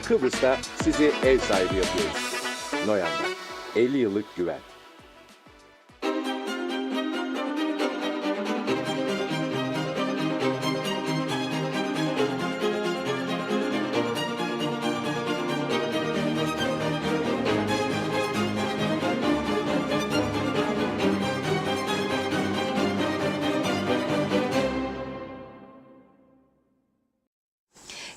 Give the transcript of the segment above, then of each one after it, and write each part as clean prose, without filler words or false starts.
Kıbrıs'ta sizi ev sahibi yapıyoruz. Noyan'da 50 yıllık güven.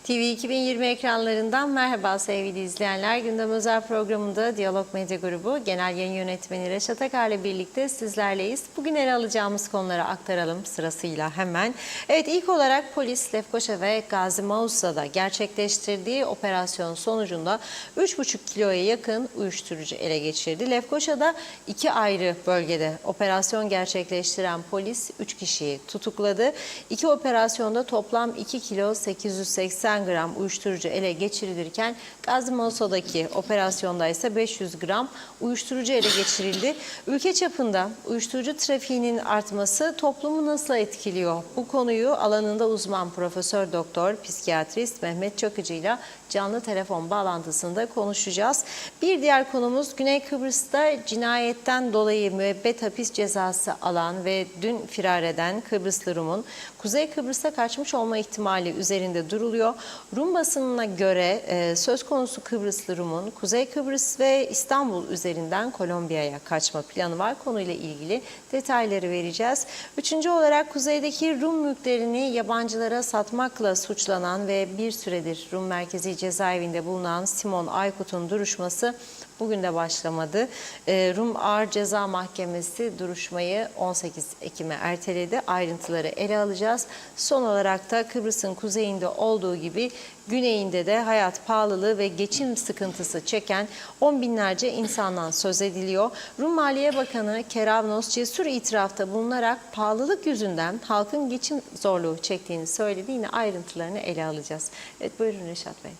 TV 2020 ekranlarından merhaba sevgili izleyenler. Gündem Özel programında Diyalog Medya Grubu Genel Yayın Yönetmeni Reşat Akar ile birlikte sizlerleyiz. Bugün ele alacağımız konuları aktaralım sırasıyla hemen. Evet, ilk olarak polis Lefkoşa ve Gazi Mausa'da gerçekleştirdiği operasyon sonucunda 3,5 kiloya yakın uyuşturucu ele geçirdi. Lefkoşa'da 2 ayrı bölgede operasyon gerçekleştiren polis 3 kişiyi tutukladı. 2 operasyonda toplam 2 kilo 880 gram uyuşturucu ele geçirilirken Gazi Mausa'daki operasyonda ise 500 gram uyuşturucu ele geçirildi. Ülke çapında uyuşturucu trafiğinin artması toplumu nasıl etkiliyor? Bu konuyu alanında uzman Profesör Doktor Psikiyatrist Mehmet Çakıcı ile canlı telefon bağlantısında konuşacağız. Bir diğer konumuz Güney Kıbrıs'ta cinayetten dolayı müebbet hapis cezası alan ve dün firar eden Kıbrıslı Rum'un Kuzey Kıbrıs'a kaçmış olma ihtimali üzerinde duruluyor. Rum basınına göre söz konusu Kıbrıslı Rum'un Kuzey Kıbrıs ve İstanbul üzerinden Kolombiya'ya kaçma planı var. Konuyla ilgili detayları vereceğiz. Üçüncü olarak kuzeydeki Rum mülklerini yabancılara satmakla suçlanan ve bir süredir Rum merkezi cezaevinde bulunan Simon Aykut'un duruşması bugün de başlamadı. Rum Ağır Ceza Mahkemesi duruşmayı 18 Ekim'e erteledi. Ayrıntıları ele alacağız. Son olarak da Kıbrıs'ın kuzeyinde olduğu gibi güneyinde de hayat pahalılığı ve geçim sıkıntısı çeken 10 binlerce insandan söz ediliyor. Rum Maliye Bakanı Keravnos cesur itirafta bulunarak pahalılık yüzünden halkın geçim zorluğu çektiğini söyledi. Yine ayrıntılarını ele alacağız. Evet, buyurun Reşat Bey.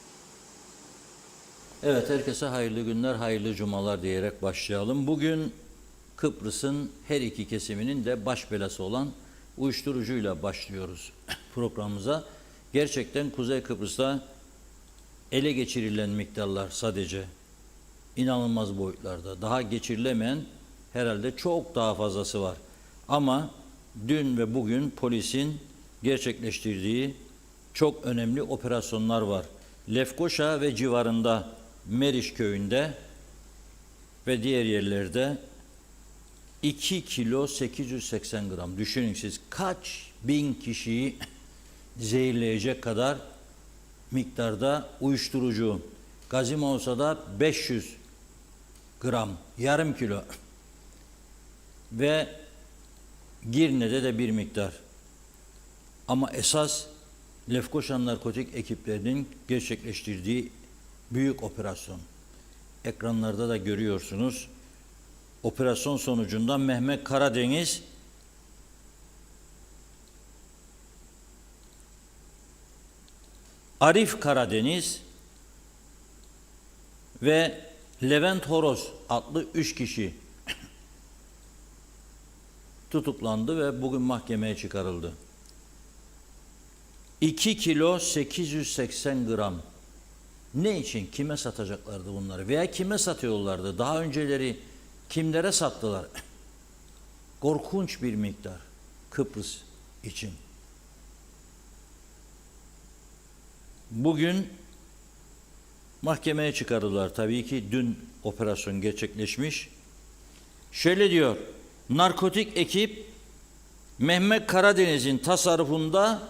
Evet, herkese hayırlı günler, hayırlı cumalar diyerek başlayalım. Bugün Kıbrıs'ın her iki kesiminin de baş belası olan uyuşturucuyla başlıyoruz programımıza. Gerçekten Kuzey Kıbrıs'ta ele geçirilen miktarlar sadece inanılmaz boyutlarda. Daha geçirilemeyen herhalde çok daha fazlası var. Ama dün ve bugün polisin gerçekleştirdiği çok önemli operasyonlar var. Lefkoşa ve civarında Meriş köyünde ve diğer yerlerde 2 kilo 880 gram. Düşünün siz kaç bin kişiyi zehirleyecek kadar miktarda uyuşturucu. Gazi Mausa'da 500 gram, yarım kilo. Ve Girne'de de bir miktar. Ama esas Lefkoşa narkotik ekiplerinin gerçekleştirdiği büyük operasyon. Ekranlarda da görüyorsunuz. Operasyon sonucunda Mehmet Karadeniz Arif Karadeniz ve Levent Horoz adlı 3 kişi tutuklandı ve bugün mahkemeye çıkarıldı. 2 kilo 880 gram. Ne için, kime satacaklardı bunları veya kime satıyorlardı? Daha önceleri kimlere sattılar? Korkunç bir miktar Kıbrıs için. Bugün mahkemeye çıkardılar. Tabii ki dün operasyon gerçekleşmiş. Şöyle diyor, narkotik ekip Mehmet Karadeniz'in tasarrufunda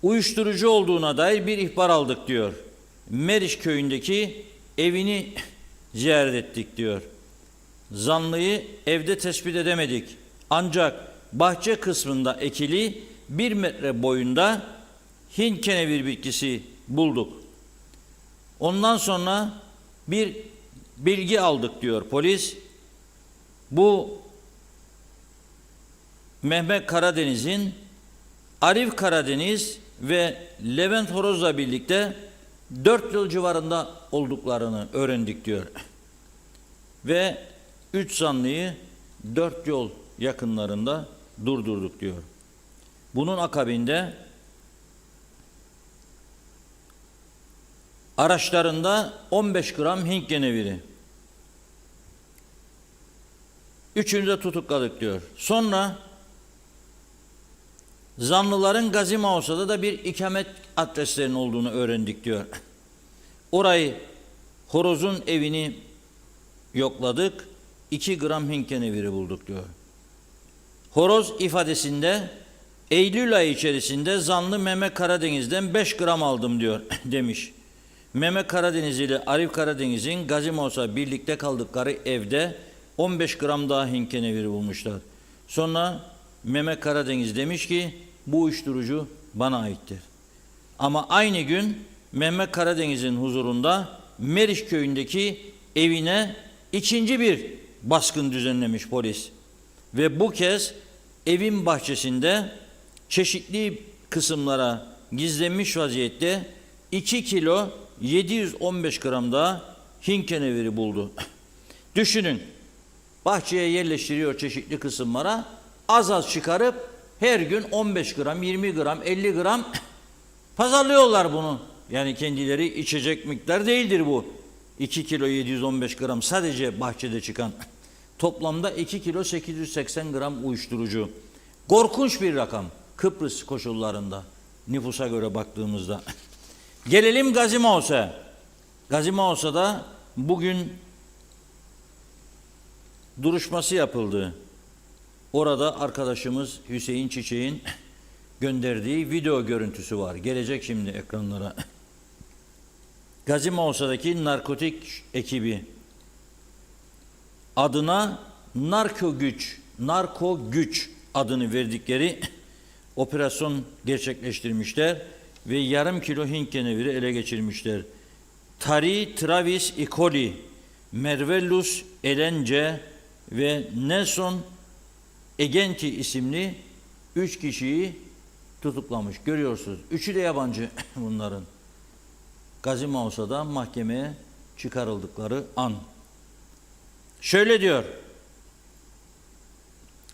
uyuşturucu olduğuna dair bir ihbar aldık diyor. Meriş köyündeki evini ziyaret ettik diyor. Zanlıyı evde tespit edemedik. Ancak bahçe kısmında ekili 1 metre boyunda Hint kenevir bitkisi bulduk. Ondan sonra bir bilgi aldık diyor polis. Bu Mehmet Karadeniz'in Arif Karadeniz ve Levent Horoz'la birlikte 4 yıl civarında olduklarını öğrendik diyor. Ve 3 zanlıyı 4 yol yakınlarında durdurduk diyor. Bunun akabinde Araçlarında 15 gram Hint keneviri. Üçünü de tutukladık diyor. Sonra zanlıların Gazi Mausa'da da bir ikamet adreslerinin olduğunu öğrendik diyor. Orayı, horozun evini yokladık. 2 gram Hint keneviri bulduk diyor. Horoz ifadesinde Eylül ayı içerisinde zanlı Mehmet Karadeniz'den 5 gram aldım diyor demiş. Mehmet Karadeniz ile Arif Karadeniz'in Gazi Mausa birlikte kaldıkları evde 15 gram daha Hint keneviri bulmuşlar. Sonra Mehmet Karadeniz demiş ki bu uyuşturucu bana aittir. Ama aynı gün Mehmet Karadeniz'in huzurunda Meriç köyündeki evine ikinci bir baskın düzenlemiş polis. Ve bu kez evin bahçesinde çeşitli kısımlara gizlenmiş vaziyette 2 kilo 715 gram daha Hint keneviri buldu. Düşünün, bahçeye yerleştiriyor çeşitli kısımlara, az az çıkarıp her gün 15 gram, 20 gram, 50 gram pazarlıyorlar bunu. Yani kendileri içecek miktar değildir bu. 2 kilo 715 gram sadece bahçede çıkan. Toplamda 2 kilo 880 gram uyuşturucu. Korkunç bir rakam Kıbrıs koşullarında nüfusa göre baktığımızda. Gelelim Gazi Mausa'ya. Gazi Mausa'da bugün duruşması yapıldı. Orada arkadaşımız Hüseyin Çiçek'in gönderdiği video görüntüsü var. Gelecek şimdi ekranlara. Gazi Mausa'daki narkotik ekibi adına narko güç adını verdikleri operasyon gerçekleştirmişler ve yarım kilo Hint keneviri ele geçirmişler. Tari Travis Icoli, Mervellus Elence ve Nelson Egenti isimli 3 kişiyi tutuklamış. Görüyorsunuz. Üçü de yabancı bunların. Gazi Mausa'da mahkemeye çıkarıldıkları an. Şöyle diyor.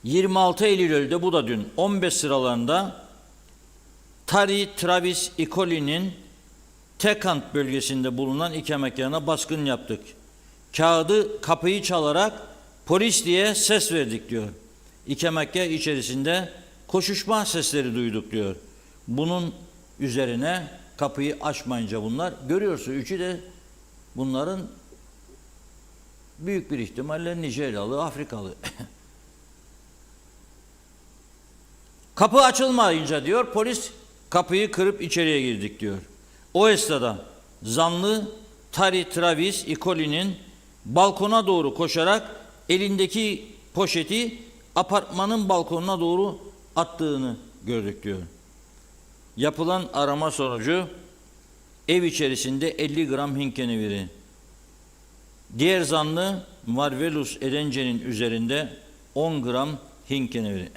26 Eylül'de bu da dün 15 sıralarında Tari Travis Icoli'nin Tekant bölgesinde bulunan ikametgahına baskın yaptık. Kapıyı çalarak polis diye ses verdik diyor. İkametgah içerisinde koşuşma sesleri duyduk diyor. Bunun üzerine kapıyı açmayınca bunlar, görüyorsun üçü de bunların büyük bir ihtimalle Nijeryalı, Afrikalı. Kapı açılmayınca diyor polis kapıyı kırıp içeriye girdik diyor. O esnada zanlı Tari Travis Icoli'nin balkona doğru koşarak elindeki poşeti apartmanın balkonuna doğru attığını gördük diyor. Yapılan arama sonucu ev içerisinde 50 gram Hint keneviri. Diğer zanlı Marvelus Erence'nin üzerinde 10 gram Hint keneviri.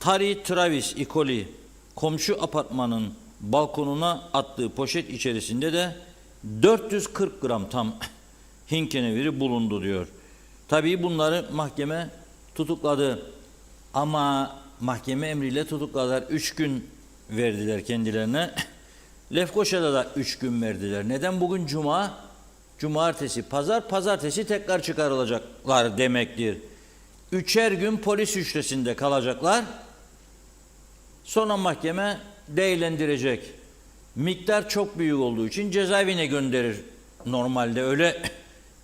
Tari Travis Icoli komşu apartmanın balkonuna attığı poşet içerisinde de 440 gram tam Hint keneviri bulundu diyor. Tabii bunları mahkeme tutukladı ama mahkeme emriyle tutukladılar. 3 gün verdiler kendilerine. Lefkoşa'da da 3 gün verdiler. Neden? Bugün cuma, cumartesi, pazartesi tekrar çıkarılacaklar demektir. 3'er gün polis hücresinde kalacaklar. Sonra mahkeme değerlendirecek. Miktar çok büyük olduğu için cezaevine gönderir. Normalde öyle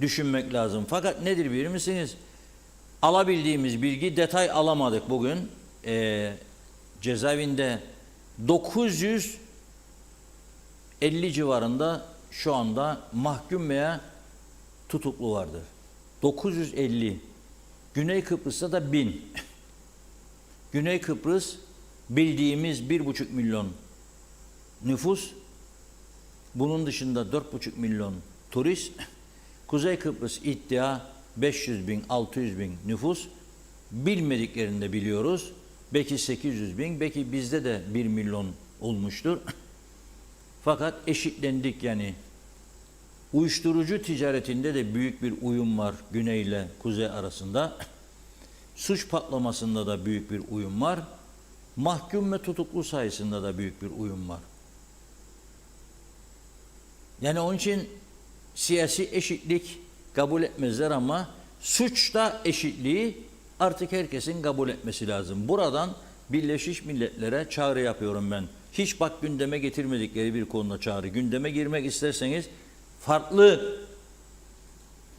düşünmek lazım. Fakat nedir bilir misiniz? Alabildiğimiz bilgi, detay alamadık bugün. Cezaevinde 950 civarında şu anda mahkum veya tutuklu vardır. 950. Güney Kıbrıs'ta da 1000. Güney Kıbrıs bildiğimiz 1,5 milyon nüfus. Bunun dışında 4,5 milyon turist. Kuzey Kıbrıs iddia 500 bin, 600 bin nüfus. Bilmediklerini de biliyoruz. Belki 800 bin, belki bizde de 1 milyon olmuştur. Fakat eşitlendik yani. Uyuşturucu ticaretinde de büyük bir uyum var Güney ile Kuzey arasında. Suç patlamasında da büyük bir uyum var. Mahkum ve tutuklu sayısında da büyük bir uyum var. Yani onun için siyasi eşitlik kabul etmezler ama suçta eşitliği artık herkesin kabul etmesi lazım. Buradan Birleşmiş Milletler'e çağrı yapıyorum ben. Hiç bak gündeme getirmedikleri bir konuda çağrı. Gündeme girmek isterseniz farklı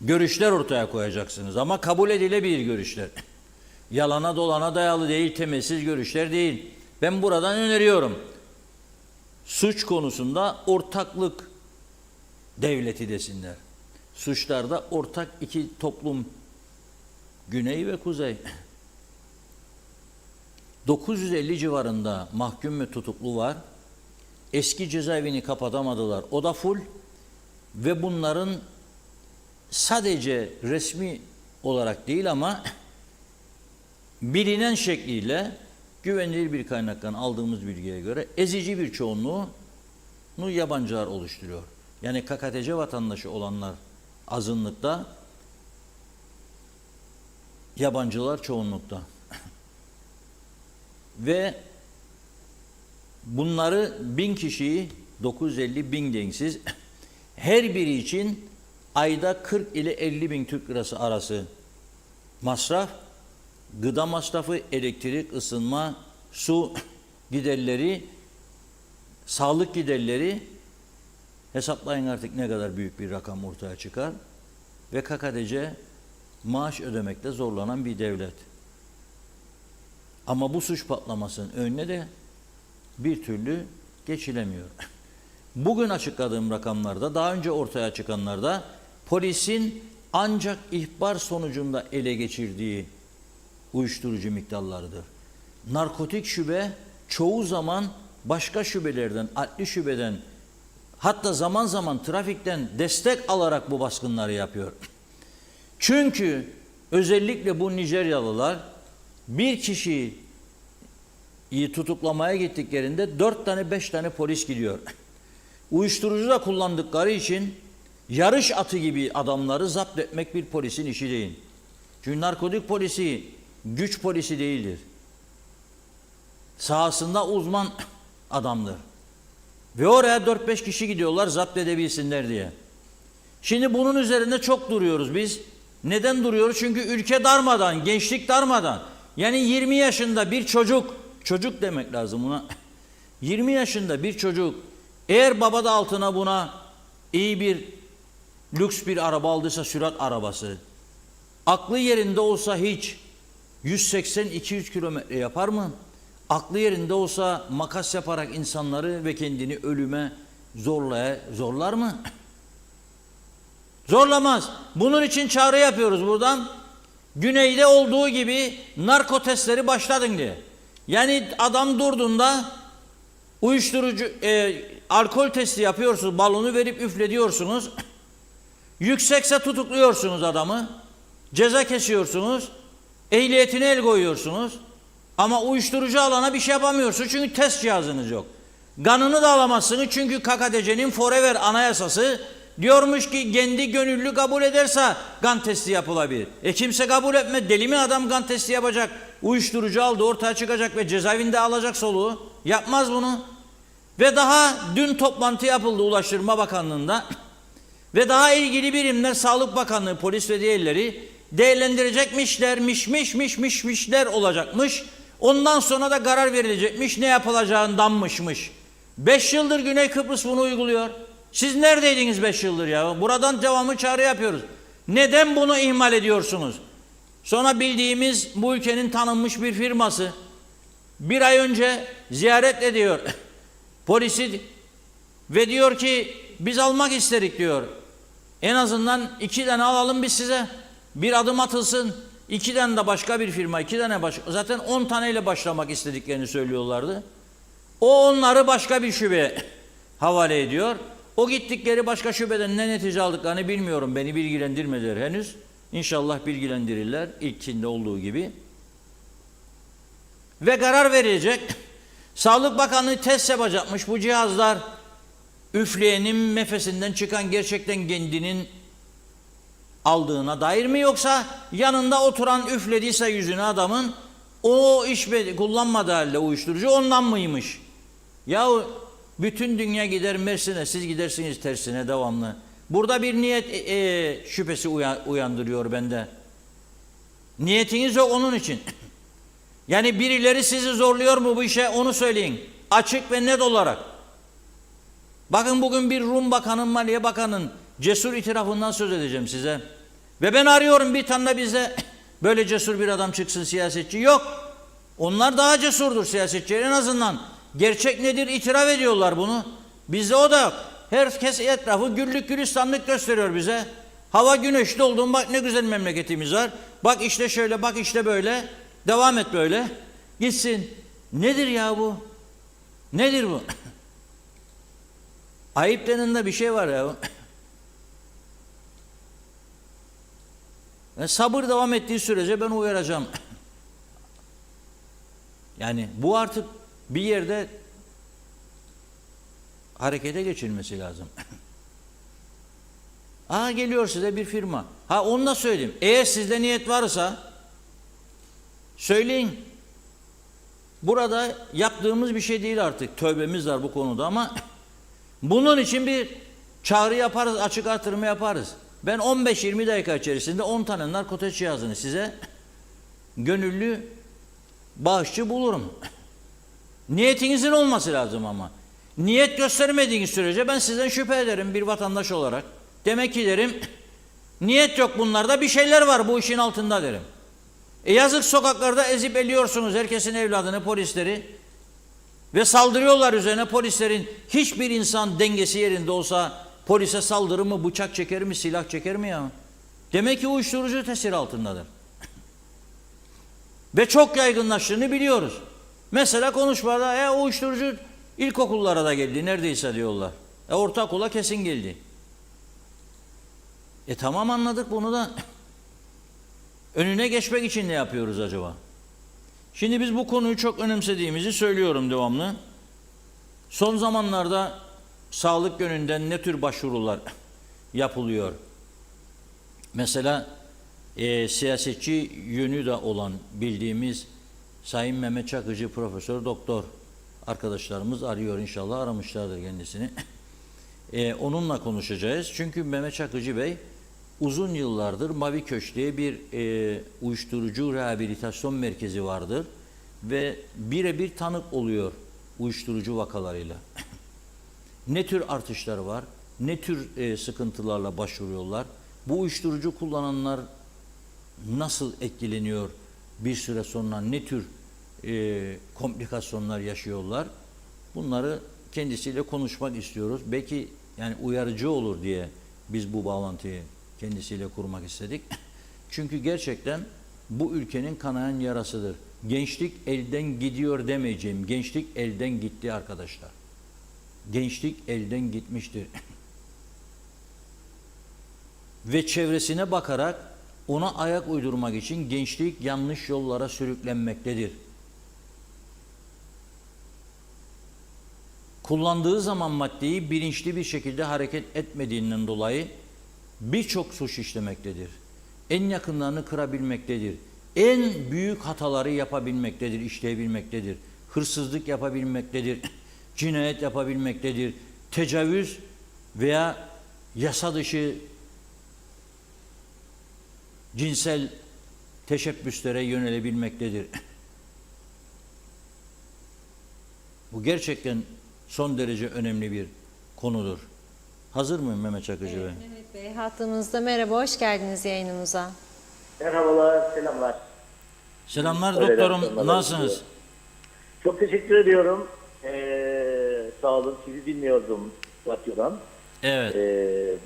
görüşler ortaya koyacaksınız ama kabul edilebilir görüşler. Yalana dolana dayalı değil, temelsiz görüşler değil. Ben buradan öneriyorum. Suç konusunda ortaklık devleti desinler. Suçlarda ortak iki toplum, güney ve kuzey. 950 civarında mahkum ve tutuklu var. Eski cezaevini kapatamadılar. O da full. Ve bunların sadece resmi olarak değil ama bilinen şekliyle güvenilir bir kaynaktan aldığımız bilgiye göre ezici bir çoğunluğunu yabancılar oluşturuyor. Yani KKTC vatandaşı olanlar azınlıkta, yabancılar çoğunlukta. Ve bunları 1000 kişiyi 950 bin denksiz her biri için ayda 40 ile 50 bin Türk lirası arası masraf, gıda masrafı, elektrik, ısınma, su giderleri, sağlık giderleri, hesaplayın artık ne kadar büyük bir rakam ortaya çıkar. Ve KKTC maaş ödemekte zorlanan bir devlet. Ama bu suç patlamasının önüne de bir türlü geçilemiyor. Bugün açıkladığım rakamlarda, daha önce ortaya çıkanlarda polisin ancak ihbar sonucunda ele geçirdiği uyuşturucu miktarlarıdır. Narkotik şube çoğu zaman başka şubelerden, adli şubeden, hatta zaman zaman trafikten destek alarak bu baskınları yapıyor. Çünkü özellikle bu Nijeryalılar bir kişiyi tutuklamaya gittiklerinde 4 tane 5 tane polis gidiyor. Uyuşturucu da kullandıkları için yarış atı gibi adamları zapt etmek bir polisin işi değil. Çünkü narkotik polisi güç polisi değildir. Sahasında uzman adamdır. Ve oraya 4-5 kişi gidiyorlar zapt edebilsinler diye. Şimdi bunun üzerinde çok duruyoruz biz. Neden duruyoruz? Çünkü ülke darmadan, gençlik darmadan. Yani 20 yaşında bir çocuk demek lazım buna. 20 yaşında bir çocuk eğer baba da altına buna iyi bir lüks bir araba aldıysa, sürat arabası, aklı yerinde olsa hiç 180-200 kilometre yapar mı? Aklı yerinde olsa makas yaparak insanları ve kendini ölüme zorlar mı? Zorlamaz. Bunun için çağrı yapıyoruz buradan. Güneyde olduğu gibi narko testleri başladın diye. Yani adam durduğunda uyuşturucu, alkol testi yapıyorsunuz, balonu verip üflediyorsunuz. Yüksekse tutukluyorsunuz adamı. Ceza kesiyorsunuz. Ehliyetine el koyuyorsunuz. Ama uyuşturucu alana bir şey yapamıyorsunuz çünkü test cihazınız yok. Kanını da alamazsınız çünkü KKTC'nin Forever anayasası diyormuş ki kendi gönüllü kabul ederse kan testi yapılabilir. Kimse kabul etme. Deli mi adam kan testi yapacak? Uyuşturucu aldı ortaya çıkacak ve cezaevinde alacak soluğu. Yapmaz bunu. Ve daha dün toplantı yapıldı Ulaştırma Bakanlığı'nda. Ve daha ilgili birimler Sağlık Bakanlığı, polis ve diğerleri değerlendirecekmişler olacakmış. Ondan sonra da karar verilecekmiş, ne yapılacağındanmışmış. 5 yıldır Güney Kıbrıs bunu uyguluyor. Siz neredeydiniz 5 yıldır ya? Buradan devamlı çağrı yapıyoruz. Neden bunu ihmal ediyorsunuz? Sonra bildiğimiz bu ülkenin tanınmış bir firması bir ay önce ziyaret ediyor polisi ve diyor ki biz almak istedik diyor. En azından 2 tane alalım biz size. Bir adım atılsın. 2 tane de başka bir firma, 2 tane başka. Zaten 10 taneyle başlamak istediklerini söylüyorlardı. O onları başka bir şubeye havale ediyor. O gittikleri başka şubeden ne netice aldıklarını bilmiyorum. Beni bilgilendirmediler henüz. İnşallah bilgilendirirler ilkinde olduğu gibi. Ve karar verilecek. Sağlık Bakanlığı test yapacakmış. Bu cihazlar üfleyenin nefesinden çıkan gerçekten kendinin aldığına dair mi, yoksa yanında oturan üflediyse yüzüne adamın o kullanmadığı halde uyuşturucu ondan mıymış? Yahu Bütün dünya gider Mersin'e, siz gidersiniz tersine devamlı. Burada bir niyet şüphesi uyandırıyor bende. Niyetiniz yok onun için. Yani birileri sizi zorluyor mu bu işe, onu söyleyin. Açık ve net olarak. Bakın bugün bir Rum bakanın, Maliye Bakanı'nın cesur itirafından söz edeceğim size. Ve ben arıyorum bir tane bize böyle cesur bir adam çıksın, siyasetçi. Yok. Onlar daha cesurdur siyasetçiler en azından. Gerçek nedir itiraf ediyorlar bunu. Bizde o da yok. Herkes etrafı güllük gülistanlık gösteriyor bize. Hava güneşli olduğum, bak ne güzel memleketimiz var. Bak işte şöyle, bak işte böyle. Devam et böyle. Gitsin. Nedir ya bu? Nedir bu? Ayıp denen bir şey var ya. Sabır devam ettiği sürece ben uyaracağım. Yani bu artık bir yerde harekete geçilmesi lazım. Geliyor size bir firma. Onu da söyleyeyim. Eğer sizde niyet varsa söyleyin. Burada yaptığımız bir şey değil artık. Tövbemiz var bu konuda ama bunun için bir çağrı yaparız, açık artırma yaparız. Ben 15-20 dakika içerisinde 10 tane narkotik cihazını size gönüllü bağışçı bulurum. Niyetinizin olması lazım ama. Niyet göstermediğiniz sürece ben sizden şüphe ederim bir vatandaş olarak. Demek ki derim, niyet yok bunlarda, bir şeyler var bu işin altında derim. Yazık, sokaklarda ezip eliyorsunuz herkesin evladını, polisleri. Ve saldırıyorlar üzerine, polislerin hiçbir insan dengesi yerinde olsa polise saldırır mı, bıçak çeker mi, silah çeker mi ya? Demek ki uyuşturucu tesiri altındadır. Ve çok yaygınlaştığını biliyoruz. Mesela konuşmada uyuşturucu ilkokullara da geldi neredeyse diyorlar. Ortaokula kesin geldi. Tamam, anladık bunu da. Önüne geçmek için ne yapıyoruz acaba? Şimdi biz bu konuyu çok önemsediğimizi söylüyorum devamlı. Son zamanlarda sağlık yönünden ne tür başvurular yapılıyor? Mesela siyasetçi yönü de olan bildiğimiz Sayın Mehmet Çakıcı Profesör Doktor arkadaşlarımız arıyor, inşallah aramışlardır kendisini. Onunla konuşacağız. Çünkü Mehmet Çakıcı Bey uzun yıllardır Mavi Köşk diye bir uyuşturucu rehabilitasyon merkezi vardır ve birebir tanık oluyor uyuşturucu vakalarıyla. Ne tür artışlar var, ne tür sıkıntılarla başvuruyorlar, bu uyuşturucu kullananlar nasıl etkileniyor bir süre sonra, ne tür komplikasyonlar yaşıyorlar, bunları kendisiyle konuşmak istiyoruz. Belki yani uyarıcı olur diye biz bu bağlantıyı kendisiyle kurmak istedik. Çünkü gerçekten bu ülkenin kanayan yarasıdır. Gençlik elden gidiyor demeyeceğim. Gençlik elden gitti arkadaşlar. Gençlik elden gitmiştir. Ve çevresine bakarak ona ayak uydurmak için gençlik yanlış yollara sürüklenmektedir. Kullandığı zaman maddeyi bilinçli bir şekilde hareket etmediğinden dolayı birçok suç işlemektedir. En yakınlarını kırabilmektedir. En büyük hataları yapabilmektedir, işleyebilmektedir. Hırsızlık yapabilmektedir, cinayet yapabilmektedir. Tecavüz veya yasa dışı cinsel teşebbüslere yönelebilmektedir. Bu gerçekten son derece önemli bir konudur. Hazır mıyım Mehmet Çakıcı Bey? Mehmet Bey hattımızda. Merhaba, hoş geldiniz yayınımıza. Merhabalar, selamlar. Selamlar doktorum, nasılsınız? Çok teşekkür ediyorum. Sağ olun, sizi dinliyordum radyodan. Evet.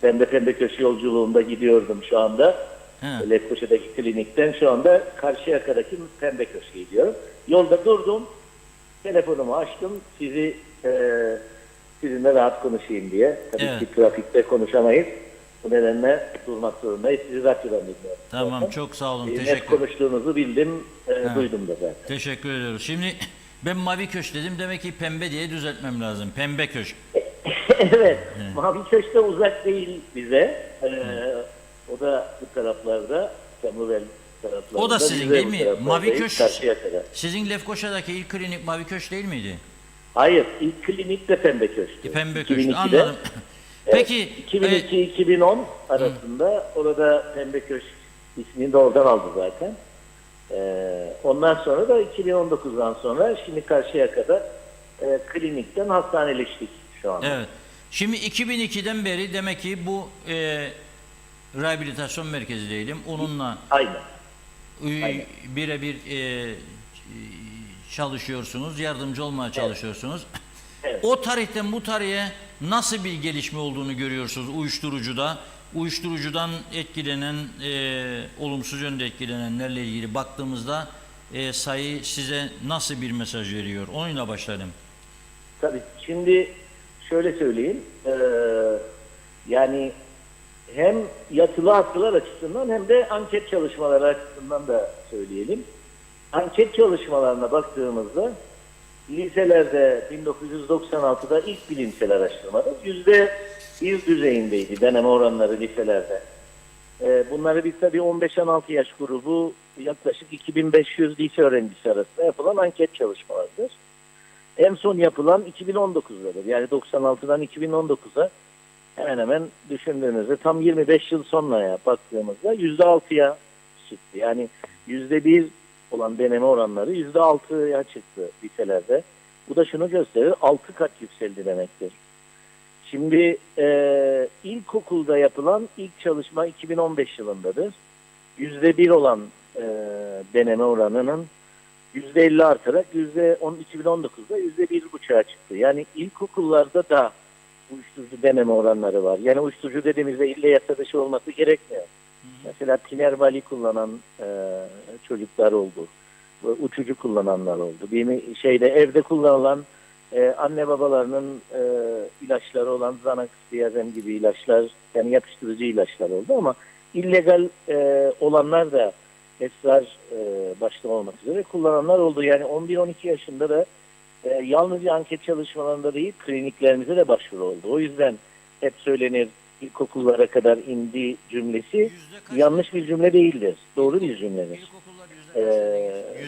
Ben de Pembe Köşk yolculuğunda gidiyordum şu anda. Lefkoşa'daki klinikten şu anda Karşıyaka'daki Pembe Köşk'e gidiyorum. Yolda durdum, telefonumu açtım, sizinle rahat konuşayım diye. Tabii ki trafikte konuşamayız. Bu nedenle durmak zorundayız. Sizi radyodan dinliyorum. Tamam, zaten. çok sağ olun. Net Teşekkür. konuştuğunuzu bildim, duydum da zaten. Teşekkür ediyoruz. Şimdi ben Mavi Köşk dedim, demek ki pembe diye düzeltmem lazım. Pembe Köşk. Evet, Mavi Köşk de uzak değil bize. O da bu taraflarda, Çamlıbel taraflarında. O da sizin değil mi? Mavi Köşk, Karşıyaka'da. sizin Lefkoşa'daki ilk klinik Mavi Köşk değil miydi? Hayır, ilk klinik de Pembe Köşk'tü. Pembe Köşk, 2002'de. anladım. Peki 2002-2010 arasında orada Pembe Köşk ismini de oradan aldı zaten. Ondan sonra da 2019'dan sonra şimdi Karşıyaka'da klinikten hastaneleştik şu anda. evet. Şimdi 2002'den beri demek ki bu rehabilitasyon merkezi diyelim. Onunla Aynen. birebir çalışıyorsunuz, yardımcı olmaya çalışıyorsunuz. Evet. O tarihten bu tarihe nasıl bir gelişme olduğunu görüyorsunuz uyuşturucuda? Uyuşturucudan etkilenen, olumsuz yönde etkilenenlerle ilgili baktığımızda sayı size nasıl bir mesaj veriyor? Onunla başlayalım. Tabii. Şimdi şöyle söyleyeyim. Yani hem yatılı hastalar açısından hem de anket çalışmaları açısından da söyleyelim. Anket çalışmalarına baktığımızda liselerde 1996'da ilk bilimsel araştırmada %1 düzeyindeydi deneme oranları liselerde. Bunları biz tabii 15-16 yaş grubu yaklaşık 2500 lise öğrencisi arasında yapılan anket çalışmalarıdır. En son yapılan 2019'dadır. Yani 96'dan 2019'a hemen hemen düşündüğümüzde tam 25 yıl sonraya baktığımızda %6'ya çıktı. Yani %1 olan deneme oranları %6'ya çıktı liselerde. Bu da şunu gösterir, 6 kat yükseldi demektir. Şimdi ilkokulda yapılan ilk çalışma 2015 yılındadır. %1 olan deneme oranının %50 artarak 2019'da %1,5'a çıktı. Yani ilkokullarda da uyuşturucu deneme oranları var. Yani uyuşturucu dediğimizde ille yasa dışı olması gerekmiyor. Mesela Tinerbali kullanan çocuklar oldu. Uçucu kullananlar oldu. Bir şeyde evde kullanılan anne babalarının ilaçları olan Xanax, Diazem gibi ilaçlar, yani yapıştırıcı ilaçlar oldu ama illegal olanlar da esrar başta olmak üzere kullananlar oldu. Yani 11-12 yaşında da yalnızca anket çalışmalarında değil, kliniklerimize de başvuru oldu. O yüzden hep söylenir, ilkokullara kadar indi cümlesi yanlış bir cümle değildir. Doğru bir cümledir.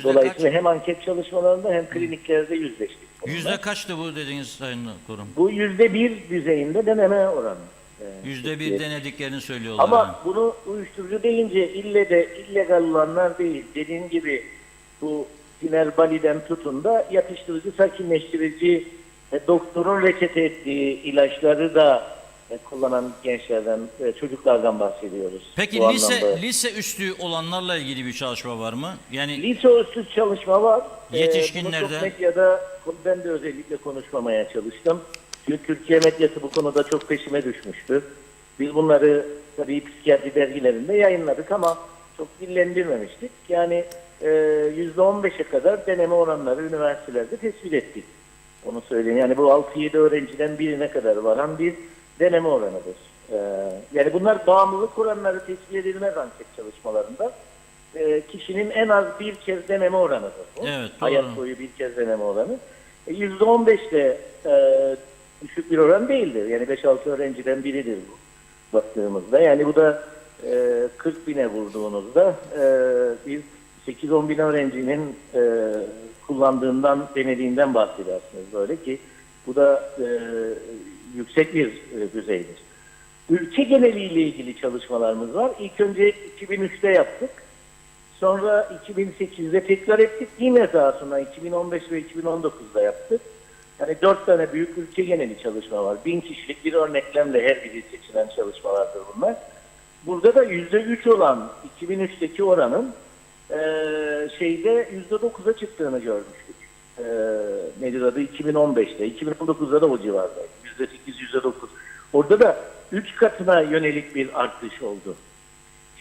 Dolayısıyla hem anket çalışmalarında hem kliniklerde yüzleştik. Yüzde kaçtı bu dediğiniz Sayın Kurum? Bu %1 düzeyinde deneme oranı. %1 denediklerini söylüyorlar. Ama bunu uyuşturucu deyince illegal olanlar değil. Dediğim gibi bu Tinerbali'den tutun da yapıştırıcı, sakinleştirici, doktorun reçete ettiği ilaçları da kullanan gençlerden, çocuklardan bahsediyoruz. Peki bu lise üstü olanlarla ilgili bir çalışma var mı? Yani lise üstü çalışma var. Yetişkinlerde. Bunu çok medyada ben de özellikle konuşmamaya çalıştım. Çünkü Türkiye medyası bu konuda çok peşime düşmüştü. Biz bunları tabii psikiyatri dergilerinde yayınladık ama çok dillendirmemiştik. Yani %15'e kadar deneme oranları üniversitelerde tespit ettik. Onu söyleyeyim. Yani bu 6-7 öğrenciden birine kadar varan bir deneme oranıdır. Yani bunlar bağımlılık oranları tespit edilmez anket çalışmalarında. Kişinin en az bir kez deneme oranıdır. Bu. Evet, doğru. Hayat boyu bir kez deneme oranı. %15 de düşük bir oran değildir. Yani 5-6 öğrenciden biridir bu baktığımızda. Yani bu da 40 bine vurduğunuzda biz 8-10 bin öğrencinin kullandığından, denediğinden bahsedersiniz böyle ki bu da yüksek bir düzeydir. Ülke geneliyle ilgili çalışmalarımız var. İlk önce 2003'te yaptık. Sonra 2008'de tekrar ettik. Yine daha sonra 2015 ve 2019'da yaptık. Yani 4 tane büyük ülke geneli çalışma var. 1000 kişilik bir örneklemle her biri seçilen çalışmalardır bunlar. Burada da %3 olan 2003'teki oranın %9'a çıktığını görmüştük. Nedir adı? 2015'te. 2019'da da o civardaydı. %8, %9. Orada da 3 katına yönelik bir artış oldu.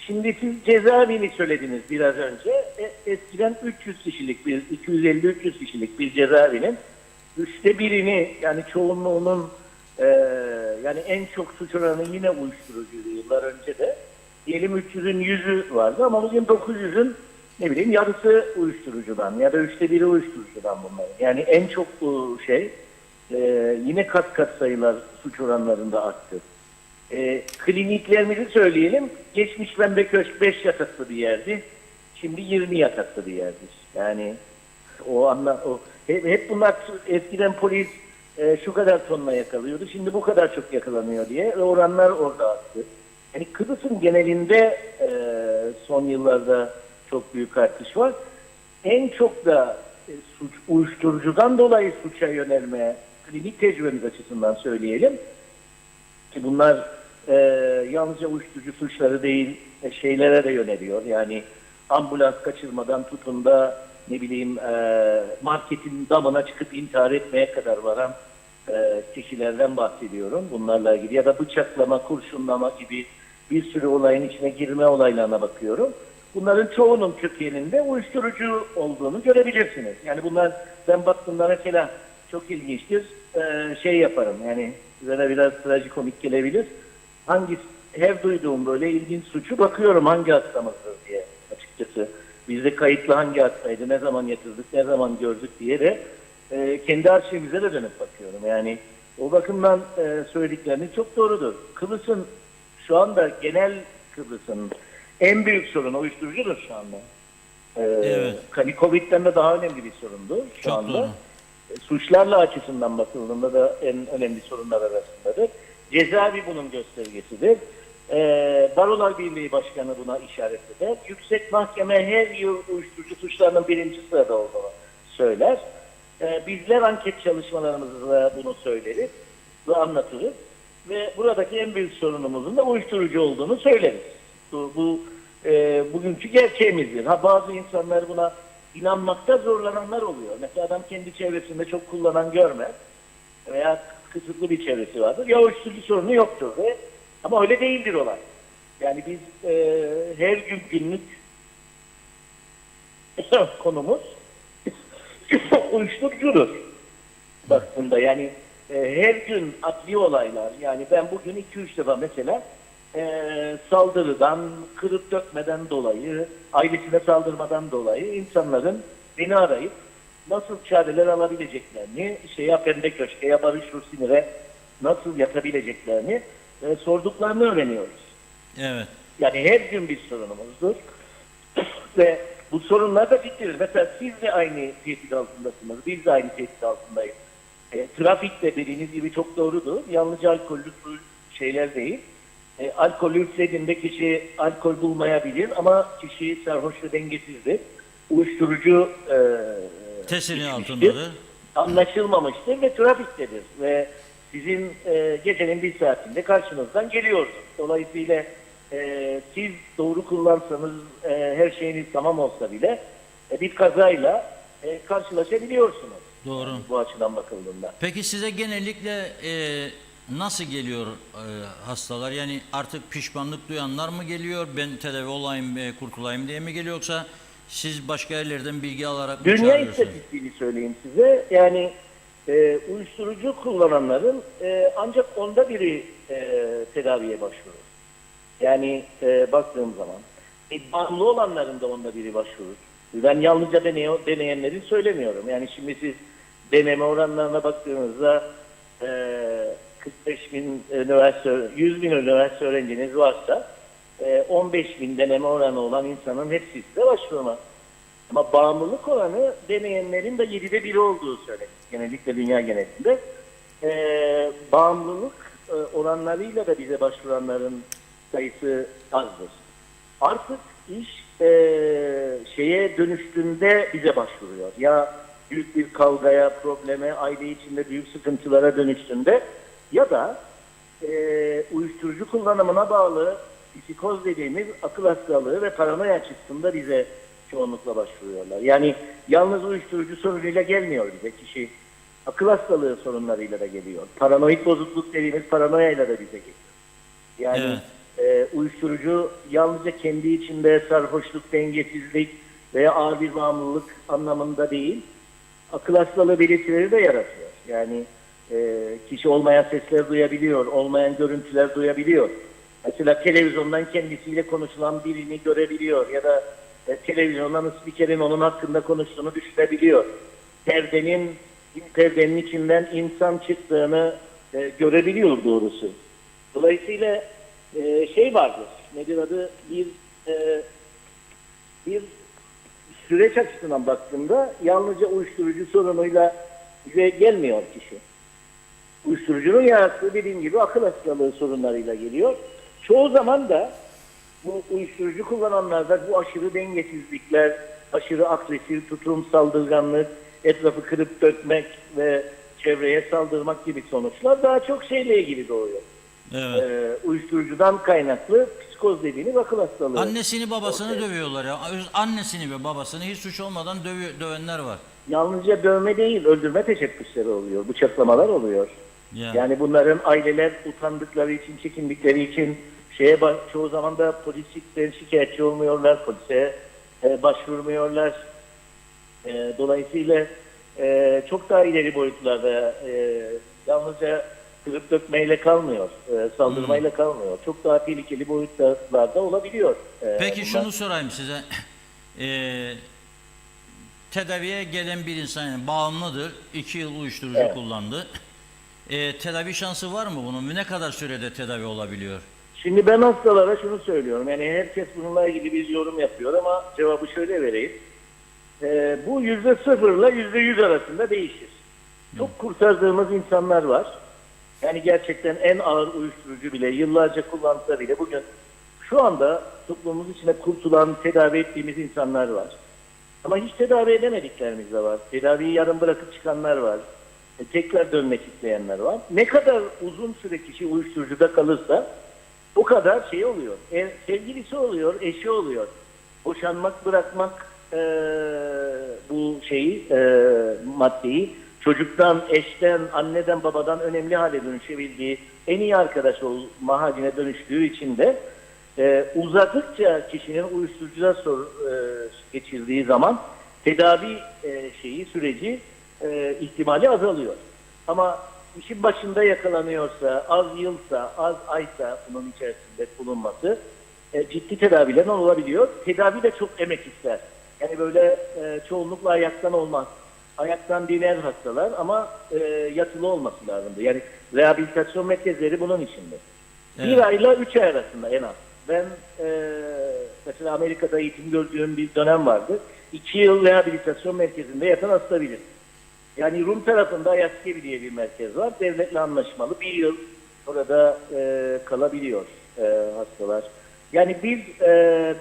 Şimdi siz cezaevini söylediniz biraz önce. Eskiden 300 kişilik bir, 250-300 kişilik bir cezaevinin 1/3'ini yani çoğunluğunun yani en çok suç oranı yine uyuşturucuydu yıllar önce de. Diyelim 300'ün 100'ü vardı ama bugün 900'ün ne bileyim yarısı uyuşturucudan ya da 1/3'ü uyuşturucudan bunların. Yani en çok yine kat sayılar suç oranlarında arttı. Kliniklerimizi söyleyelim. Geçmiş Pembe Köşk 5 yataklı bir yerdi. Şimdi 20 yataklı bir yerdir. Yani o hep bunlar eskiden polis şu kadar tonla yakalıyordu, şimdi bu kadar çok yakalanıyor diye ve oranlar orada arttı. Yani Kıbrıs'ın genelinde son yıllarda çok büyük artış var. En çok da uyuşturucudan dolayı suça yönelmeye, klinik tecrübemiz açısından söyleyelim ki bunlar yalnızca uyuşturucu suçları değil, şeylere de yöneliyor. Yani ambulans kaçırmadan tutun da ne bileyim marketin damına çıkıp intihar etmeye kadar varan kişilerden bahsediyorum bunlarla ilgili. Ya da bıçaklama, kurşunlama gibi bir sürü olayın içine girme olaylarına bakıyorum. Bunların çoğunun kökeninde uyuşturucu olduğunu görebilirsiniz. Yani bunlar, ben baktığımda mesela çok ilginçtir. Şey yaparım, yani size de biraz trajikomik gelebilir. Her duyduğum böyle ilginç suçu bakıyorum hangi hastamızdır diye açıkçası. Bizde kayıtlı hangi hastaydı, ne zaman yatırdık, ne zaman gördük diye de kendi arşivimize de dönüp bakıyorum. Yani o bakımdan söyledikleriniz çok doğrudur. Kıbrıs'ın şu anda genel Kıbrıs'ın en büyük sorunu uyuşturucudur şu anda. Evet. Hani Covid'den de daha önemli bir sorundu şu Çok anda. doğru. Suçlarla açısından bakıldığında da en önemli sorunlar arasındadır. Cezaevi bunun göstergesidir. Barolar Birliği Başkanı buna işaret eder. Yüksek Mahkeme her yıl uyuşturucu suçlarının birinci sırada olduğunu söyler. Bizler anket çalışmalarımızda bunu söyleriz ve anlatırız. Ve buradaki en büyük sorunumuzun da uyuşturucu olduğunu söyleriz. Bu bugünkü gerçeğimizdir. Bazı insanlar buna inanmakta zorlananlar oluyor. Mesela adam kendi çevresinde çok kullanan görmez veya kısıtlı bir çevresi vardır. Ya uyuşturucu sorunu yoktur ve ama öyle değildir olay. Yani biz her gün günlük konumuz uyuşturucudur. Baktığında yani her gün adli olaylar, yani ben bugün 2-3 defa mesela saldırıdan, kırıp dökmeden dolayı, ailesine saldırmadan dolayı insanların beni arayıp nasıl çareler alabileceklerini, ya Pembe Köşk'e ya Barış Rusinir'e nasıl yatabileceklerini sorduklarını öğreniyoruz. Evet. Yani her gün bir sorunumuzdur. Ve bu sorunlar da ciddidir. Mesela siz de aynı tehdit altındasınız, biz de aynı tehdit altındayız. Trafik de dediğiniz gibi çok doğrudur. Yalnızca alkollü şeyler değil. Alkolü üflediğinde kişi alkol bulmayabilir ama kişi sarhoş ve dengesizdir. Uyuşturucu Tesiri altındadır. Anlaşılmamıştır ve trafiktedir. Ve sizin gecenin bir saatinde karşınızdan geliyor. Dolayısıyla siz doğru kullansanız her şeyiniz tamam olsa bile bir kazayla karşılaşabiliyorsunuz. Doğru. Bu açıdan bakıldığında. Peki size genellikle nasıl geliyor hastalar? Yani artık pişmanlık duyanlar mı geliyor? Ben tedavi olayım, kurtulayım diye mi geliyor, yoksa siz başka yerlerden bilgi alarak mı Dünya çağırıyorsunuz? istatistiğini söyleyeyim size. Yani uyuşturucu kullananların ancak onda biri tedaviye başvurur. Yani baktığım zaman bağımlı olanların da onda biri başvurur. Ben yalnızca deneyenleri söylemiyorum. Yani şimdi siz deneme oranlarına baktığınızda 45 bin üniversite, 100 bin üniversite öğrenciniz varsa 15 bin deneme oranı olan insanın hepsi size başvurma. Ama bağımlılık oranı deneyenlerin de 7'de 1'i olduğu söylenir. Genellikle dünya genelinde. Bağımlılık oranlarıyla da bize başvuranların sayısı azdır. Artık iş şeye dönüştüğünde bize başvuruyor. Ya büyük bir kavgaya, probleme, aile içinde büyük sıkıntılara dönüştüğünde ya da uyuşturucu kullanımına bağlı psikoz dediğimiz akıl hastalığı ve paranoya çıktığında bize çoğunlukla başvuruyorlar. Yani yalnız uyuşturucu sorunuyla gelmiyor bize kişi. Akıl hastalığı sorunlarıyla da geliyor. Paranoid bozukluk dediğimiz paranoyayla da bize geliyor. Yani uyuşturucu yalnızca kendi içinde sarhoşluk, dengesizlik veya ağır bir bağımlılık anlamında değil, akıl hastalığı belirtileri de yaratıyor. Yani kişi olmayan sesler duyabiliyor, olmayan görüntüler duyabiliyor. Mesela televizyondan kendisiyle konuşulan birini görebiliyor ya da televizyondan spikerin onun hakkında konuştuğunu düşünebiliyor. Perdenin içinden insan çıktığını görebiliyor doğrusu. Dolayısıyla şey vardır, nedir adı, bir süreç açısından baktığımda yalnızca uyuşturucu sorunuyla bize gelmiyor kişi. Uyuşturucunun yarattığı dediğim gibi akıl hastalığı sorunlarıyla geliyor. Çoğu zaman da bu uyuşturucu kullananlarda bu aşırı dengesizlikler, aşırı agresif tutum, saldırganlık, etrafı kırıp dökmek ve çevreye saldırmak gibi sonuçlar daha çok şeyle ilgili doğuyor. Evet. Uyuşturucudan kaynaklı psikoz dediğimiz akıl hastalığı. Annesini babasını dövüyorlar ya. Annesini ve babasını hiç suç olmadan dövenler var. Yalnızca dövme değil, öldürme teşebbüsleri oluyor, bıçaklamalar oluyor. Ya. Yani bunların aileler utandıkları için, çekindikleri için çoğu zaman da polisten şikayetçi olmuyorlar, polise başvurmuyorlar. Dolayısıyla çok daha ileri boyutlarda yalnızca kırıp dökmeyle kalmıyor, saldırmayla kalmıyor. Çok daha tehlikeli boyutlarda olabiliyor. Peki bunlar. şunu sorayım size. Tedaviye gelen bir insan yani bağımlıdır. 2 yıl uyuşturucu Evet. kullandı. Tedavi şansı var mı bunun? Ne kadar sürede tedavi olabiliyor? Şimdi ben hastalara şunu söylüyorum. Yani herkes bununla ilgili bir yorum yapıyor ama cevabı şöyle vereyim. Bu %0 ile %100 arasında değişir. Çok kurtardığımız insanlar var. Yani gerçekten en ağır uyuşturucu bile, yıllarca kullandıkları bile bugün şu anda toplumumuz içinde kurtulan, tedavi ettiğimiz insanlar var. Ama hiç tedavi edemediklerimiz de var. Tedaviyi yarım bırakıp çıkanlar var. Tekrar dönmek isteyenler var. Ne kadar uzun süre kişi uyuşturucuda kalırsa o kadar şey oluyor. Sevgilisi oluyor, eşi oluyor. Boşanmak, bırakmak bu maddeyi çocuktan, eşten, anneden, babadan önemli hale dönüşebildiği, en iyi arkadaş olma haline dönüştüğü için de uzadıkça kişinin uyuşturucuda geçirdiği zaman tedavi süreci ihtimali azalıyor. Ama işin başında yakalanıyorsa, az yılsa, az aysa bunun içerisinde bulunması ciddi tedavilerden olabiliyor. Tedavi de çok emek ister. Yani böyle çoğunlukla ayaktan olmaz. Ayaktan diner hastalar ama yatılı olması lazımdı. Yani rehabilitasyon merkezleri bunun içinde. Evet. 1 ayla 3 ay arasında en az. Ben mesela Amerika'da eğitim gördüğüm bir dönem vardı. 2 yıl rehabilitasyon merkezinde yatan hasta bilir. Yani Rum tarafında Ayaskevy diye bir merkez var. Devletle anlaşmalı. 1 yıl orada kalabiliyor hastalar. Yani biz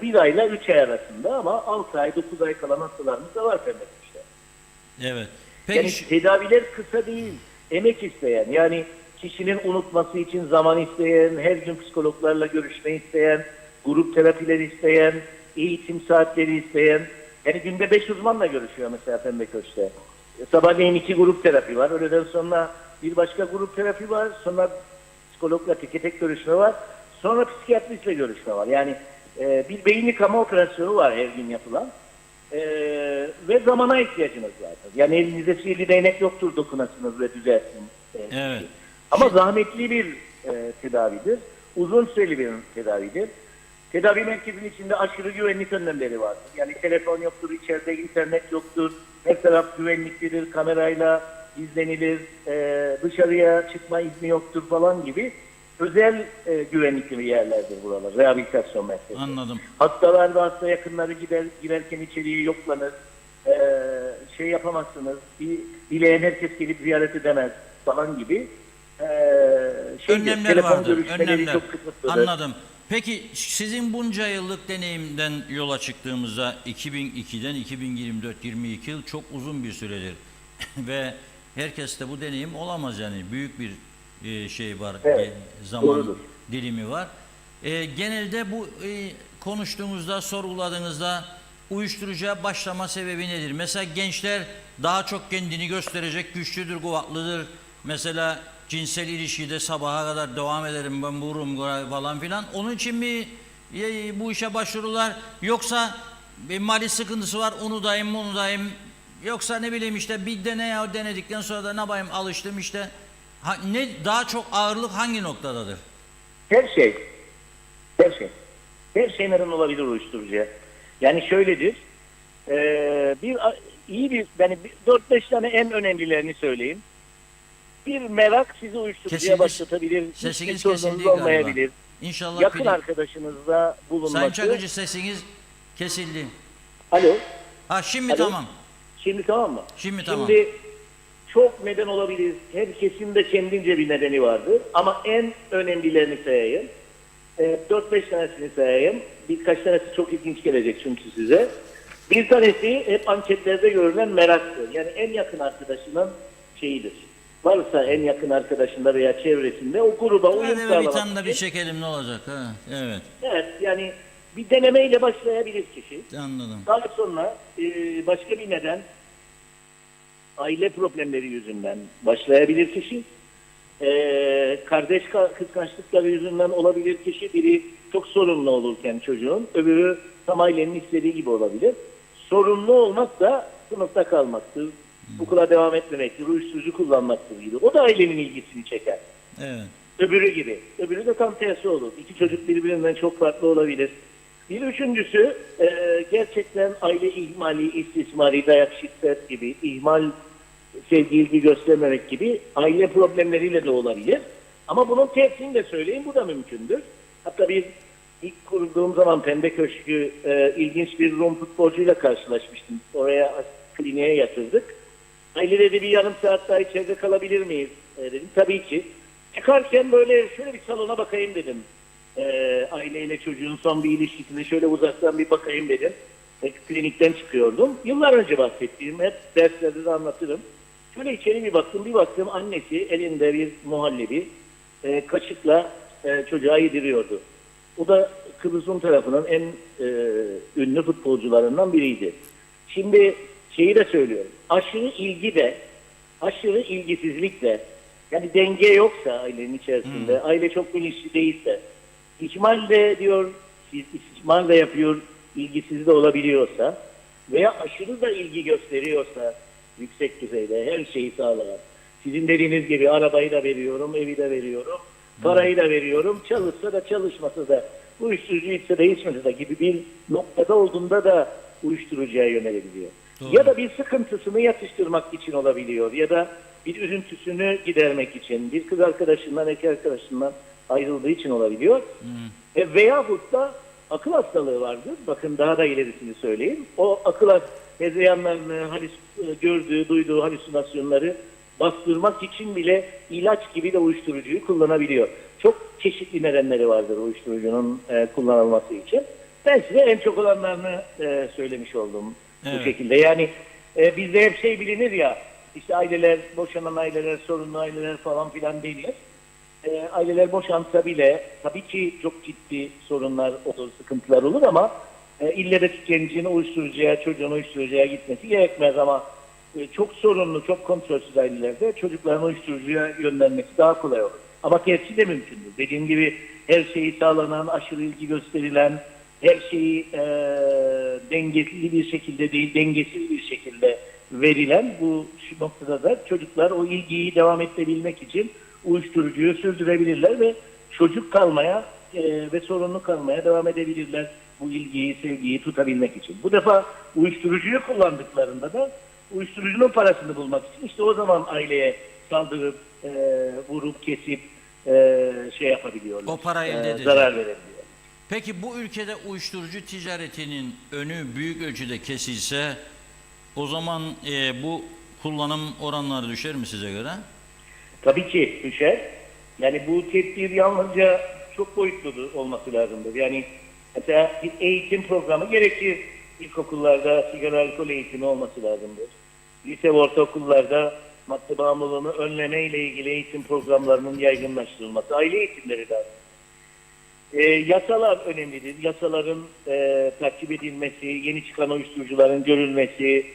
1 ayla 3 ay arasında ama 6 ay, 9 ay kalan hastalarımız da var Pembe işte. Evet. Peki Yani tedaviler kısa değil, emek isteyen, yani kişinin unutması için zaman isteyen, her gün psikologlarla görüşme isteyen, grup terapiler isteyen, eğitim saatleri isteyen, yani günde 5 uzmanla görüşüyor mesela Pembe Köşk'te. Sabahleyin 2 grup terapi var, öğleden sonra bir başka grup terapi var, sonra psikologla tek görüşme var, sonra psikiyatristle görüşme var. Yani bir beyin yıkama operasyonu var her gün yapılan. Ve zamana ihtiyacınız var. Yani elinizde sihirli değnek yoktur, dokunasınız ve düzelsin. Evet. Ama zahmetli bir tedavidir. Uzun süreli bir tedavidir. Tedavi merkezinin içinde aşırı güvenlik önlemleri vardır. Yani telefon yoktur, içeride internet yoktur. Her taraf güvenliklidir, kamerayla izlenilir, dışarıya çıkma izni yoktur falan gibi özel güvenlikli yerlerdir buralar, rehabilitasyon merkezi. Anladım. Hastalar ve hasta yakınları girerken içeriye yoklanır, yapamazsınız, dileyen herkes gelip ziyaret edemez falan gibi. Önlemler telefon vardır. görüşmeleri Önlemler. çok kısıtlıdır. Anladım. Peki sizin bunca yıllık deneyimden yola çıktığımızda 2002'den 2024-22 yıl çok uzun bir süredir. Ve herkeste bu deneyim olamaz yani. Büyük bir şey var, Evet, zaman doğrudur. dilimi var. Genelde bu konuştuğumuzda, sorguladığınızda uyuşturucuya başlama sebebi nedir? Mesela gençler daha çok kendini gösterecek, güçlüdür, kuvvetlidir. Mesela cinsel ilişkide sabaha kadar devam ederim, ben vururum falan filan. Onun için mi bu işe başvururlar? Yoksa bir mali sıkıntısı var, onu dayım, bunu dayım. Yoksa ne bileyim işte bir denedikten sonra da ne yapayım, alıştım işte. Ne daha çok ağırlık hangi noktadadır? Her şey. Her şey neden olabilir uyuşturucuya. Yani şöyledir. Yani 4-5 tane en önemlilerini söyleyeyim. Bir merak sizi uyuşturucuya başlatabilir. Sesiniz Hiçbir sorununuz kesildi galiba. olmayabilir. İnşallah Yakın arkadaşınızla bulunması. Sayın Çakıcı, sesiniz kesildi. Alo. Ha şimdi Alo? tamam. Şimdi tamam mı? Şimdi tamam. Şimdi çok neden olabilir. Herkesin de kendince bir nedeni vardır. Ama en önemlilerini sayayım. 4-5 tanesini sayayım. Birkaç tanesi çok ilginç gelecek çünkü size. Bir tanesi hep anketlerde görülen meraktır. Yani en yakın arkadaşının şeyidir. Varsa en yakın arkadaşında veya çevresinde o gruba uyum Hadi be bir sağlamak tane da bir için. çekelim ne olacak ha? Evet, Evet, yani bir denemeyle başlayabilir kişi. anladım. Daha sonra başka bir neden aile problemleri yüzünden başlayabilir kişi. Kardeş kıskançlıkları yüzünden olabilir kişi. Biri çok sorunlu olurken çocuğun, öbürü tam ailenin istediği gibi olabilir. Sorunlu olmak da sınıfta kalmaktır. Okula devam etmemektir, uyuşturucu kullanmaktır gibi. O da ailenin ilgisini çeker. Evet. Öbürü gibi. Öbürü de tam tersi olur. İki çocuk birbirinden çok farklı olabilir. Bir üçüncüsü gerçekten aile ihmali, istismari, dayak, şiddet gibi, ihmal, sevgi, ilgi göstermemek gibi aile problemleriyle de olabilir. Ama bunun tersini de söyleyeyim, bu da mümkündür. Hatta bir ilk kurduğum zaman Pembe Köşkü ilginç bir Rum futbolcuyla karşılaşmıştım. Oraya kliniğe yatırdık. Aile dedi bir yarım saat daha içeride kalabilir miyiz? Dedim tabii ki. Çıkarken böyle şöyle bir salona bakayım dedim. Aileyle çocuğun son bir ilişkisine şöyle uzaktan bir bakayım dedim. Klinikten çıkıyordum. Yıllar önce bahsettiğim, hep derslerde de anlatırım. Şöyle içeri bir baktım annesi elinde bir muhallebi kaşıkla çocuğa yediriyordu. O da Kıbrıs Rum tarafının en ünlü futbolcularından biriydi. Şimdi şeyi de söylüyorum. Aşırı ilgi de, aşırı ilgisizlik de, yani denge yoksa ailenin içerisinde, aile çok bilinçli değilse, ihmal de diyor, istismar da yapıyor, ilgisiz de olabiliyorsa veya aşırı da ilgi gösteriyorsa yüksek düzeyde her şeyi sağlar. Sizin dediğiniz gibi arabayı da veriyorum, evi de veriyorum, parayı da veriyorum, çalışsa da çalışmasa da, uyuşturucu içse de içmese de gibi bir noktada olduğunda da uyuşturucuya yönelebiliyor. Doğru. Ya da bir sıkıntısını yatıştırmak için olabiliyor ya da bir üzüntüsünü gidermek için, bir kız arkadaşından, erkek arkadaşından ayrıldığı için olabiliyor. Veyahut da akıl hastalığı vardır. Bakın daha da ilerisini söyleyeyim. O akıl hezeyanlarını, gördüğü, duyduğu halüsinasyonları bastırmak için bile ilaç gibi de uyuşturucuyu kullanabiliyor. Çok çeşitli nedenleri vardır uyuşturucunun kullanılması için. Ben size en çok olanlarını söylemiş oldum bu şekilde. Yani bizde hep şey bilinir ya, işte aileler, boşanan aileler, sorunlu aileler falan filan denir. Aileler boşansa bile tabii ki çok ciddi sorunlar olur, sıkıntılar olur ama ille de gencin uyuşturucuya, çocuğun uyuşturucuya gitmesi gerekmez ama çok sorunlu, çok kontrolsüz ailelerde çocukların uyuşturucuya yönlenmesi daha kolay olur. Ama tersi de mümkündür. Dediğim gibi her şeyi sağlanan, aşırı ilgi gösterilen, her şeyi dengesli bir şekilde değil, dengesiz bir şekilde verilen bu noktada da çocuklar o ilgiyi devam ettirebilmek için uyuşturucuyu sürdürebilirler ve çocuk kalmaya ve sorunlu kalmaya devam edebilirler bu ilgiyi, sevgiyi tutabilmek için. Bu defa uyuşturucuyu kullandıklarında da uyuşturucunun parasını bulmak için işte o zaman aileye saldırıp, vurup, kesip şey yapabiliyorlar. O para elde edecek. Zarar verebiliyorlar. Peki bu ülkede uyuşturucu ticaretinin önü büyük ölçüde kesilse o zaman bu kullanım oranları düşer mi size göre? Tabii ki düşer. Yani bu tedbir yalnızca çok boyutlu olması lazımdır. Yani mesela bir eğitim programı gerekir. İlkokullarda sigara alkol eğitimi olması lazımdır. Lise ve ortaokullarda madde bağımlılığını önleme ile ilgili eğitim programlarının yaygınlaştırılması, aile eğitimleri lazım. Yasalar önemlidir. Yasaların takip edilmesi, yeni çıkan uyuşturucuların görülmesi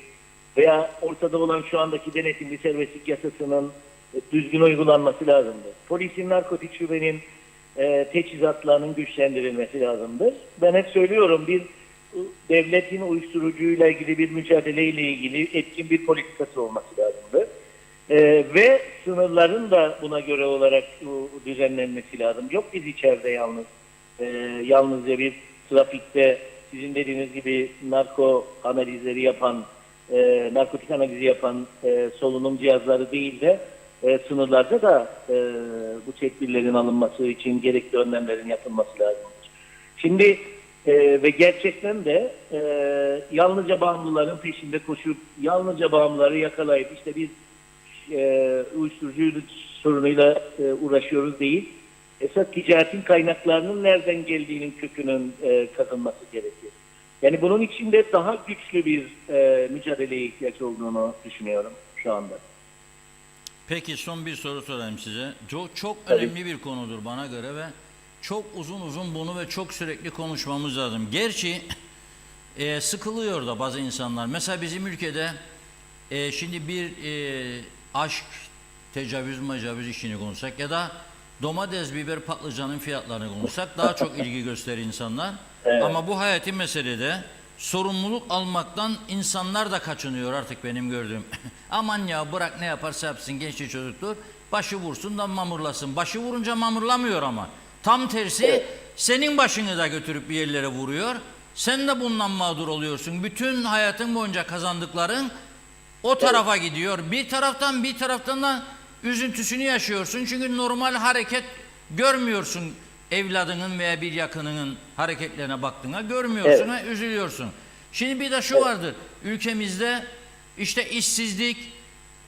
veya ortada olan şu andaki denetimli serbestlik yasasının düzgün uygulanması lazımdır. Polisin, narkotik şubenin teçhizatlarının güçlendirilmesi lazımdır. Ben hep söylüyorum, bir devletin uyuşturucuyla ilgili bir mücadeleyle ilgili etkin bir politikası olması lazımdır. Ve sınırların da buna göre olarak düzenlenmesi lazım. Yok biz içeride yalnızca bir trafikte sizin dediğiniz gibi narkotik analizi yapan solunum cihazları değil de sınırlarda da bu tedbirlerin alınması için gerekli önlemlerin yapılması lazımdır. Şimdi Ve gerçekten de yalnızca bağımlıların peşinde koşup yalnızca bağımlıları yakalayıp işte biz uyuşturucu sorunuyla uğraşıyoruz değil. Esas ticaretin kaynaklarının nereden geldiğinin kökünün kazınması gerekir. Yani bunun içinde daha güçlü bir mücadeleye ihtiyaç olduğunu düşünüyorum şu anda. Peki son bir soru sorayım size. Çok Tabii. önemli bir konudur bana göre ve çok uzun bunu ve çok sürekli konuşmamız lazım. Gerçi sıkılıyor da bazı insanlar. Mesela bizim ülkede şimdi bir aşk, tecavüz işini konuşsak ya da domates, biber, patlıcanın fiyatlarını konuşsak daha çok ilgi gösterir insanlar. Evet. Ama bu hayati meselede sorumluluk almaktan insanlar da kaçınıyor artık benim gördüğüm. Aman ya bırak ne yaparsa yapsın gençlik çocuktur. Başı vursun da mamurlasın. Başı vurunca mamurlamıyor ama. Tam tersi senin başını da götürüp bir yerlere vuruyor. Sen de bundan mağdur oluyorsun. Bütün hayatın boyunca kazandıkların o tarafa gidiyor. Bir taraftan da üzüntüsünü yaşıyorsun. Çünkü normal hareket görmüyorsun. Evladının veya bir yakınının hareketlerine baktığına görmüyorsun ve üzülüyorsun. Şimdi bir de şu vardır. Ülkemizde işte işsizlik,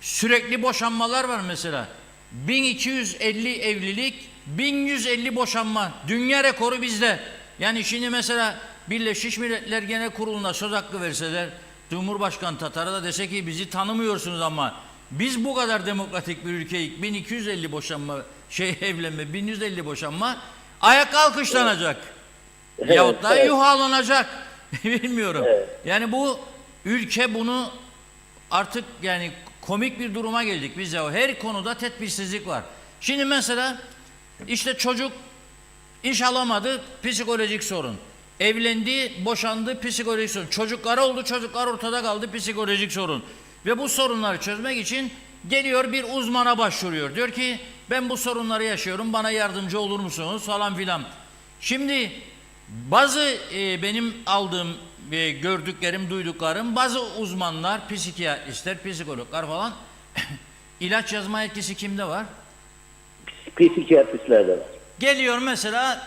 sürekli boşanmalar var mesela. 1250 evlilik, 1150 boşanma. Dünya rekoru bizde. Yani şimdi mesela Birleşmiş Milletler Genel Kurulu'na söz hakkı verseler, Cumhurbaşkanı Tatar'a da dese ki bizi tanımıyorsunuz ama biz bu kadar demokratik bir ülkeyiz. 1250 boşanma, evlenme, 1150 boşanma ayak alkışlanacak. Yahut da yuhalanacak. Bilmiyorum. Yani bu ülke bunu artık yani komik bir duruma geldik biz ya. Her konuda tedbirsizlik var. Şimdi mesela işte çocuk iş alamadı, psikolojik sorun. Evlendi, boşandı, psikolojik sorun. Çocuklar oldu, çocuklar ortada kaldı, psikolojik sorun. Ve bu sorunları çözmek için geliyor bir uzmana başvuruyor. Diyor ki ben bu sorunları yaşıyorum, bana yardımcı olur musunuz falan filan. Şimdi bazı benim aldığım, gördüklerim, duyduklarım bazı uzmanlar, psikiyatristler, psikologlar falan ilaç yazma etkisi kimde var? Psikiyatristlerde var. Geliyor mesela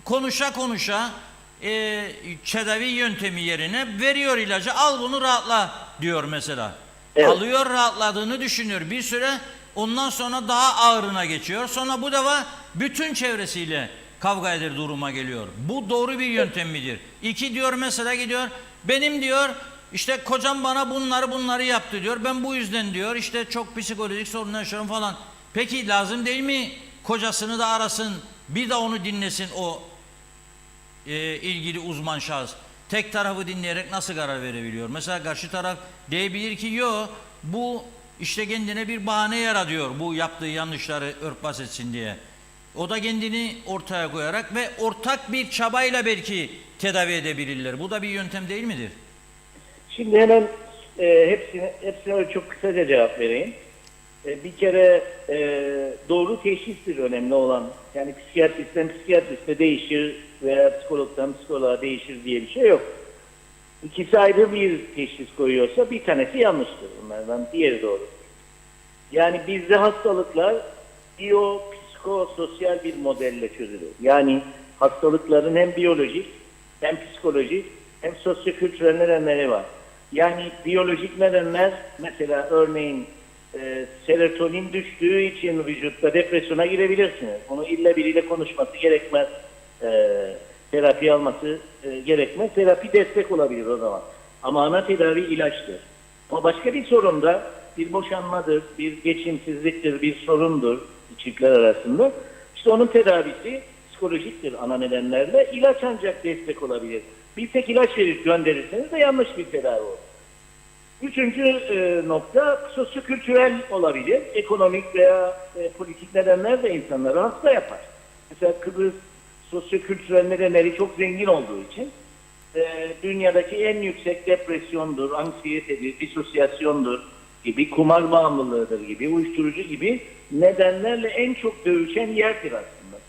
konuşa tedavi yöntemi yerine veriyor ilacı, al bunu rahatla diyor mesela. Evet. Alıyor, rahatladığını düşünüyor. Bir süre ondan sonra daha ağırına geçiyor. Sonra bu defa bütün çevresiyle kavga eder duruma geliyor. Bu doğru bir yöntem midir? İki diyor mesela gidiyor. Benim diyor işte kocam bana bunları yaptı diyor. Ben bu yüzden diyor işte çok psikolojik sorun yaşıyorum falan. Peki lazım değil mi kocasını da arasın, bir de onu dinlesin o ilgili uzman şahıs? Tek tarafı dinleyerek nasıl karar verebiliyor? Mesela karşı taraf diyebilir ki yo bu işte kendine bir bahane yaratıyor bu yaptığı yanlışları örtbas etsin diye. O da kendini ortaya koyarak ve ortak bir çabayla belki tedavi edebilirler. Bu da bir yöntem değil midir? Şimdi hemen hepsine çok kısaca cevap vereyim. Bir kere doğru teşhistir önemli olan. Yani psikiyatristten psikiyatriste değişir veya psikologdan psikoloğa değişir diye bir şey yok. İkisi ayrı bir teşhis koyuyorsa bir tanesi yanlıştır bunlardan, diğeri doğru. Yani bizde hastalıklar psikososyal bir modelle çözülür. Yani hastalıkların hem biyolojik hem psikolojik hem sosyokültürel nedenleri var. Yani biyolojik nedenler mesela örneğin serotonin düştüğü için vücutta depresyona girebilirsiniz. Bunu illa biriyle konuşması gerekmez. Terapi alması gerekmez. Terapi destek olabilir o zaman. Ama ana tedavi ilaçtır. Ama başka bir sorun da bir boşanmadır, bir geçimsizliktir, bir sorundur çiftler arasında. İşte onun tedavisi psikolojiktir ana nedenlerle. İlaç ancak destek olabilir. Bir tek ilaç verip gönderirseniz de yanlış bir tedavi olur. Üçüncü nokta sosyokültürel olabilir. Ekonomik veya politik nedenler de insanları hasta yapar. Mesela Kıbrıs sosyokültürel nedenleri çok zengin olduğu için dünyadaki en yüksek depresyondur, anksiyetedir, disosyasyondur gibi, kumar bağımlılığıdır gibi, uyuşturucu gibi nedenlerle en çok dövüşen yerdir aslında.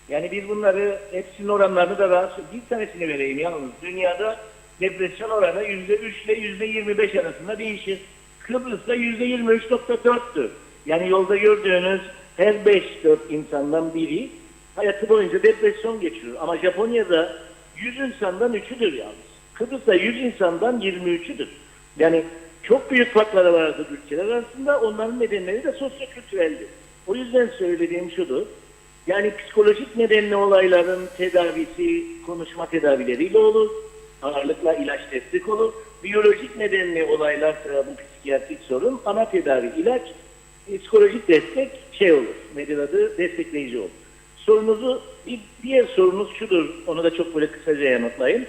Yani biz bunları hepsinin oranlarını da bir tanesini vereyim yalnız. Dünyada depresyon oranı %3 ile %25 arasında değişir. Kıbrıs'ta %23.4'tür. Yani yolda gördüğünüz her 5-4 insandan biri hayatı boyunca depresyon geçiriyor. Ama Japonya'da 100 insandan 3'üdür yalnız. Kıbrıs'ta 100 insandan 23'üdür. Yani çok büyük farkları vardır ülkeler arasında. Onların nedenleri de sosyo-kültüreldir. O yüzden söylediğim şudur. Yani psikolojik nedenli olayların tedavisi konuşma tedavileriyle olur. Ağırlıkla ilaç destek olur. Biyolojik nedenli olaylarsa bu psikiyatrik sorun ana tedavi ilaç, psikolojik destek olur. Nedir adı? Destekleyici olur. Sorunuzu, bir diğer sorunuz şudur. Onu da çok böyle kısaca yanıtlayayım.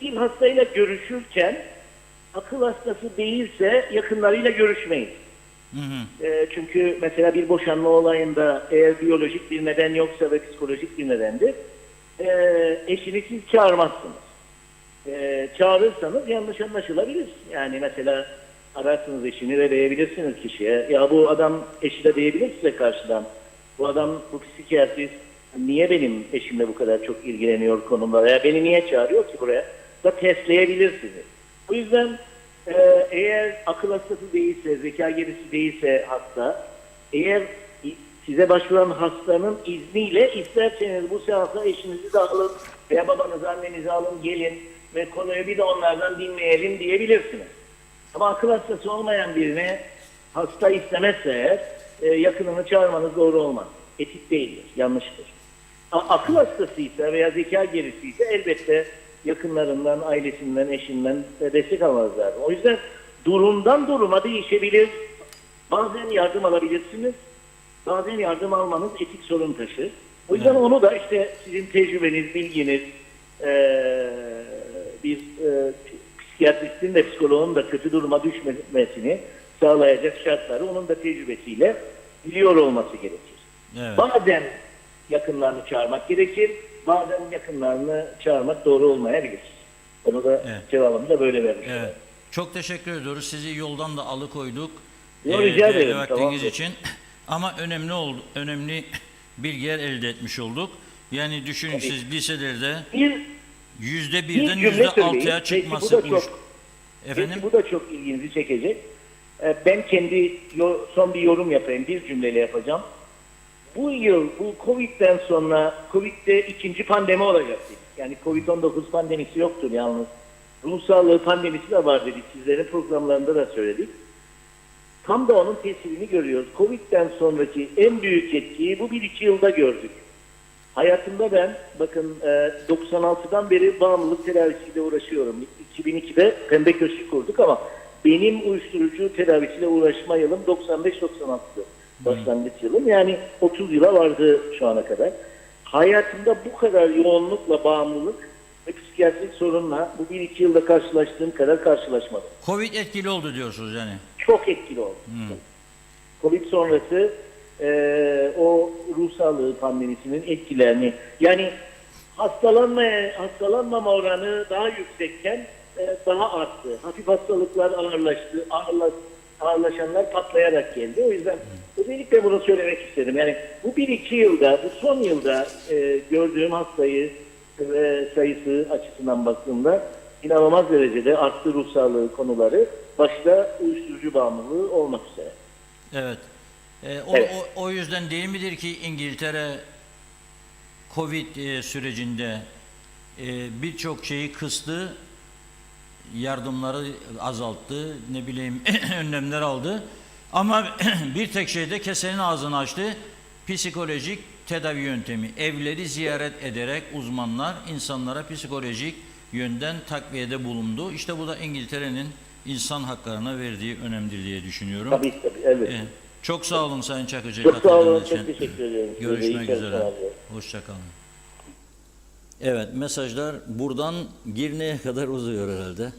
Bir hastayla görüşürken akıl hastası değilse yakınlarıyla görüşmeyin. Çünkü mesela bir boşanma olayında eğer biyolojik bir neden yoksa ve psikolojik bir nedendir, eşini siz çağırmazsınız. Çağırırsanız yanlış anlaşılabilir. Yani mesela ararsınız eşini ve diyebilirsiniz kişiye. Ya bu adam, eşi de diyebilir size karşıdan. Bu adam, bu psikiyatrist niye benim eşimle bu kadar çok ilgileniyor konumda veya beni niye çağırıyor ki buraya? Da testleyebilir sizi. Bu yüzden eğer akıl hastası değilse, zeka gerisi değilse hasta, eğer size başvuran hastanın izniyle isterseniz bu seansa eşinizi de alın veya babanızı, annenizi alın, gelin ve konuyu bir de onlardan dinleyelim diyebilirsiniz. Ama akıl hastası olmayan birine hasta istemezse eğer yakınını çağırmanız doğru olmaz. Etik değildir, yanlıştır. Akıl hastasıysa veya zeka gerisiyse elbette yakınlarından, ailesinden, eşinden destek almanız lazım. O yüzden durumdan duruma değişebilir. Bazen yardım alabilirsiniz. Bazen yardım almanız etik sorun taşır. O yüzden onu da işte sizin tecrübeniz, bilginiz, bir psikiyatristin de psikoloğun da kötü duruma düşmemesini sağlayacak şartları onun da tecrübesiyle biliyor olması gerekir. Evet. Bazen yakınlarını çağırmak gerekir. Bazen yakınlarını çağırmak doğru olmayabilir. Onu da cevabını da böyle vermiş. Evet. Çok teşekkür ediyoruz. Sizi yoldan da alıkoyduk. Rica ederim. Vaktiniz Tamam. için. Ama önemli bilgiler elde etmiş olduk. Yani düşünün siz liselerde %1'den %6'ya çıkması Efendim? Bu da çok ilginizi çekecek. Ben kendi son bir yorum yapayım. Bir cümleyle yapacağım. Bu yıl bu Covid'den sonra Covid'de ikinci pandemi olacak dedik. Yani Covid-19 pandemisi yoktur yalnız. Ruh sağlığı pandemisi de var dedik. Sizlerin programlarında da söyledik. Tam da onun tesirini görüyoruz. Covid'den sonraki en büyük etkiyi bu 1-2 yılda gördük. Hayatımda ben bakın 96'dan beri bağımlılık tedavisiyle uğraşıyorum. 2002'de Pembe Köşkü kurduk ama benim uyuşturucu tedavisiyle uğraşma yılım 95-96'dı. Başlangıç yılım. Yani 30 yıla vardı şu ana kadar. Hayatımda bu kadar yoğunlukla bağımlılık ve psikiyatrik sorunla bu 1-2 yılda karşılaştığım kadar karşılaşmadım. Covid etkili oldu diyorsunuz yani. Çok etkili oldu. Covid sonrası o ruh sağlığı pandemisinin etkilerini, yani hastalanmama oranı daha yüksekken daha arttı. Hafif hastalıklar ağırlaştı. Ağırlaşanlar patlayarak geldi. O yüzden özellikle bunu söylemek istedim. Yani bu 1-2 yılda, bu son yılda gördüğüm hastayı sayısı açısından baktığımda inanılmaz derecede arttı ruh sağlığı konuları. Başta uyuşturucu bağımlılığı olmak üzere. Evet. O yüzden değil midir ki İngiltere Covid sürecinde birçok şeyi kıstı, yardımları azalttı, ne bileyim önlemler aldı. Ama bir tek şeyde kesenin ağzını açtı. Psikolojik tedavi yöntemi. Evleri ziyaret ederek uzmanlar insanlara psikolojik yönden takviyede bulundu. İşte bu da İngiltere'nin insan haklarına verdiği önemlidir diye düşünüyorum. Tabii, evet. Çok sağ olun Sayın Çakıcı. Çok sağ olun, çok teşekkür ederim. Görüşmek üzere. Hoşçakalın. Evet, mesajlar buradan Girne'ye kadar uzuyor herhalde.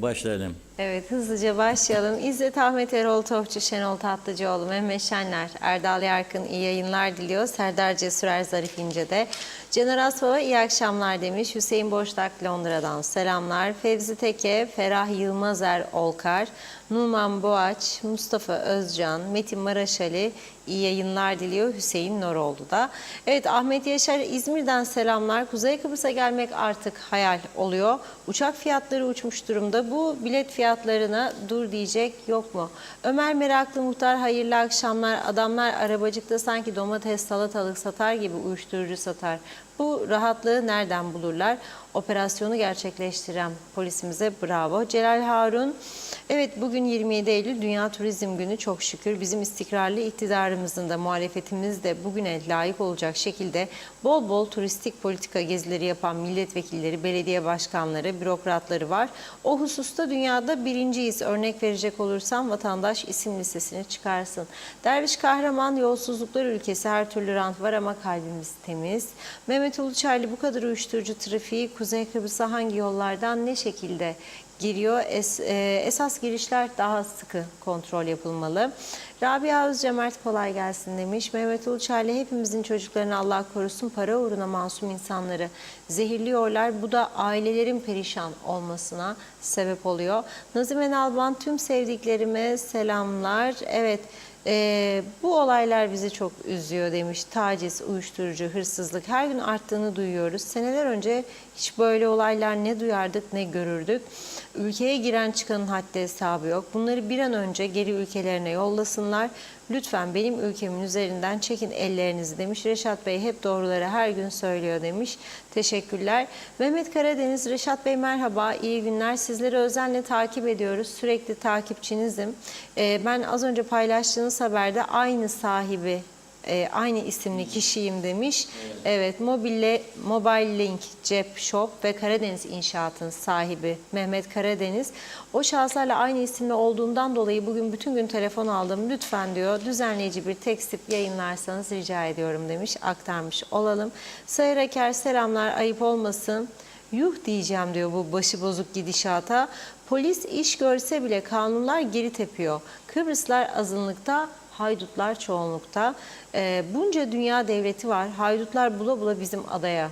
Başlayalım. Evet, hızlıca başlayalım. İzzet Ahmet Erol Tofçu, Şenol Tatlıcıoğlu, Mehmet Şenler, Erdal Yarkın iyi yayınlar diliyor. Serdar Cesurer Zarif İnce'de. Caner Asbaba iyi akşamlar demiş. Hüseyin Boştak Londra'dan selamlar. Fevzi Teke, Ferah Yılmazer Olkar, Numan Boğaç, Mustafa Özcan, Metin Maraşali iyi yayınlar diliyor Hüseyin Noroğlu da. Evet, Ahmet Yaşar İzmir'den selamlar. Kuzey Kıbrıs'a gelmek artık hayal oluyor. Uçak fiyatları uçmuş durumda. Bu bilet fiyatlarına dur diyecek yok mu? Ömer Meraklı Muhtar hayırlı akşamlar. Adamlar arabacıkta sanki domates, salatalık satar gibi uyuşturucu satar. Bu rahatlığı nereden bulurlar? Operasyonu gerçekleştiren polisimize bravo. Celal Harun, evet bugün 27 Eylül Dünya Turizm Günü, çok şükür bizim istikrarlı iktidarımızın da muhalefetimiz de bugüne layık olacak şekilde bol bol turistik politika gezileri yapan milletvekilleri, belediye başkanları, bürokratları var. O hususta dünyada birinciyiz. Örnek verecek olursam vatandaş isim listesini çıkarsın. Derviş Kahraman, yolsuzluklar ülkesi, her türlü rant var ama kalbimiz temiz. Mehmet Uluçaylı, bu kadar uyuşturucu trafiği Kuzey Kıbrıs'a hangi yollardan ne şekilde giriyor? Esas girişler daha sıkı kontrol yapılmalı. Rabia Özcömert kolay gelsin demiş. Mehmet Uluçaylı, hepimizin çocuklarını Allah korusun, para uğruna masum insanları zehirliyorlar. Bu da ailelerin perişan olmasına sebep oluyor. Nazime Nalban, tüm sevdiklerime selamlar. Evet. Bu olaylar bizi çok üzüyor demiş. Taciz, uyuşturucu, hırsızlık her gün arttığını duyuyoruz. Seneler önce hiç böyle olaylar ne duyardık ne görürdük. Ülkeye giren çıkanın haddi hesabı yok. Bunları bir an önce geri ülkelerine yollasınlar. Lütfen benim ülkemin üzerinden çekin ellerinizi demiş. Reşat Bey hep doğruları her gün söylüyor demiş. Teşekkürler. Mehmet Karadeniz, Reşat Bey merhaba, iyi günler. Sizleri özenle takip ediyoruz. Sürekli takipçinizim. Ben az önce paylaştığınız haberde aynı sahibi, aynı isimli kişiyim demiş. Evet, Mobile Link Cep Shop ve Karadeniz İnşaat'ın sahibi Mehmet Karadeniz. O şahıslarla aynı isimli olduğundan dolayı bugün bütün gün telefon aldım. Lütfen diyor, düzenleyici bir tekstip yayınlarsanız rica ediyorum demiş. Aktarmış olalım. Sayır Aker selamlar, ayıp olmasın. Yuh diyeceğim diyor bu başıbozuk gidişata. Polis iş görse bile kanunlar geri tepiyor. Kıbrıslar azınlıkta, haydutlar çoğunlukta. Bunca dünya devleti var. Haydutlar bula bula bizim adaya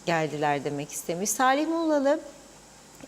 geldiler demek istemiş. Salih Muğlalı,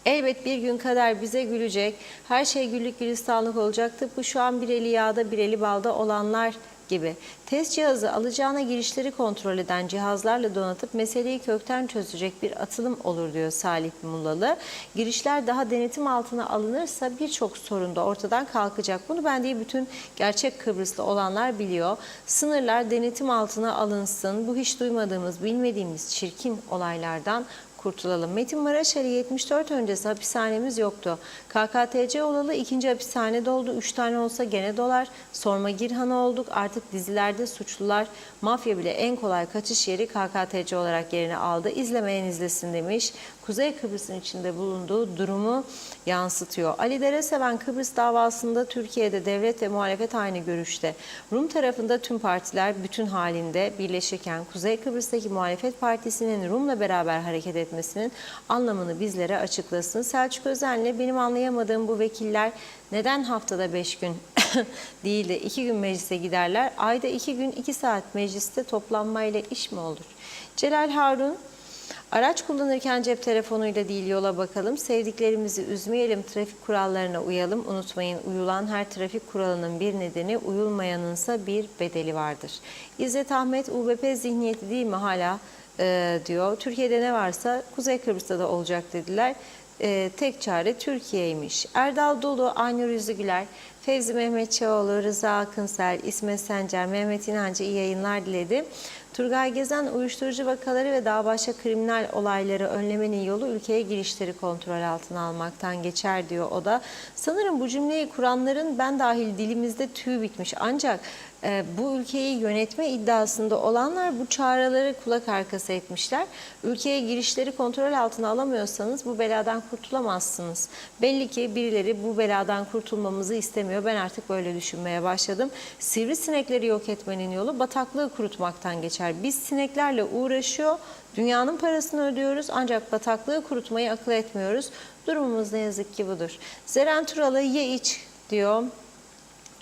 elbet bir gün kader bize gülecek. Her şey güllük gülistanlık olacak. Tıpkı şu an bir eli yağda bir eli balda olanlar gibi. Test cihazı alacağına girişleri kontrol eden cihazlarla donatıp meseleyi kökten çözecek bir atılım olur diyor Salih Mullalı. Girişler daha denetim altına alınırsa birçok sorun da ortadan kalkacak. Bunu ben değil bütün gerçek Kıbrıslı olanlar biliyor. Sınırlar denetim altına alınsın. Bu hiç duymadığımız, bilmediğimiz çirkin olaylardan kurtulalım. Metin Maraşeli, 74 öncesi hapishanemiz yoktu. KKTC olalı 2. hapishane doldu. 3 tane olsa gene dolar. Sorma Girhan'a olduk. Artık dizilerde suçlular, mafya bile en kolay kaçış yeri KKTC olarak yerini aldı. İzlemeyen izlesin demiş. Kuzey Kıbrıs'ın içinde bulunduğu durumu yansıtıyor. Ali Dereseven, Kıbrıs davasında Türkiye'de devlet ve muhalefet aynı görüşte. Rum tarafında tüm partiler bütün halinde birleşirken Kuzey Kıbrıs'taki muhalefet partisinin Rum'la beraber hareket etmesinin anlamını bizlere açıklasın. Selçuk Özen'le, benim anlayamadığım bu vekiller neden haftada 5 gün değil de 2 gün meclise giderler? Ayda 2 gün 2 saat mecliste toplanmayla iş mi olur? Celal Harun, araç kullanırken cep telefonuyla değil yola bakalım. Sevdiklerimizi üzmeyelim, trafik kurallarına uyalım. Unutmayın, uyulan her trafik kuralının bir nedeni, uyulmayanınsa bir bedeli vardır. İzzet Ahmet, UBP zihniyeti değil mi hala diyor. Türkiye'de ne varsa Kuzey Kıbrıs'ta da olacak dediler. Tek çare Türkiye'ymiş. Erdal Dolu, Aynur Yüzügüler, Fevzi Mehmetçioğlu, Rıza Akınsel, İsmet Sencer, Mehmet İnancı iyi yayınlar diledi. Turgay Gezen, uyuşturucu vakaları ve daha başka kriminal olayları önlemenin yolu ülkeye girişleri kontrol altına almaktan geçer diyor o da. Sanırım bu cümleyi kuranların ben dahil dilimizde tüy bitmiş. Ancak bu ülkeyi yönetme iddiasında olanlar bu çağrıları kulak arkası etmişler. Ülkeye girişleri kontrol altına alamıyorsanız bu beladan kurtulamazsınız. Belli ki birileri bu beladan kurtulmamızı istemiyor. Ben artık böyle düşünmeye başladım. Sivrisinekleri yok etmenin yolu bataklığı kurutmaktan geçer. Biz sineklerle uğraşıyor, dünyanın parasını ödüyoruz ancak bataklığı kurutmayı akıl etmiyoruz. Durumumuz ne yazık ki budur. Zeren Turalı, ye iç diyor.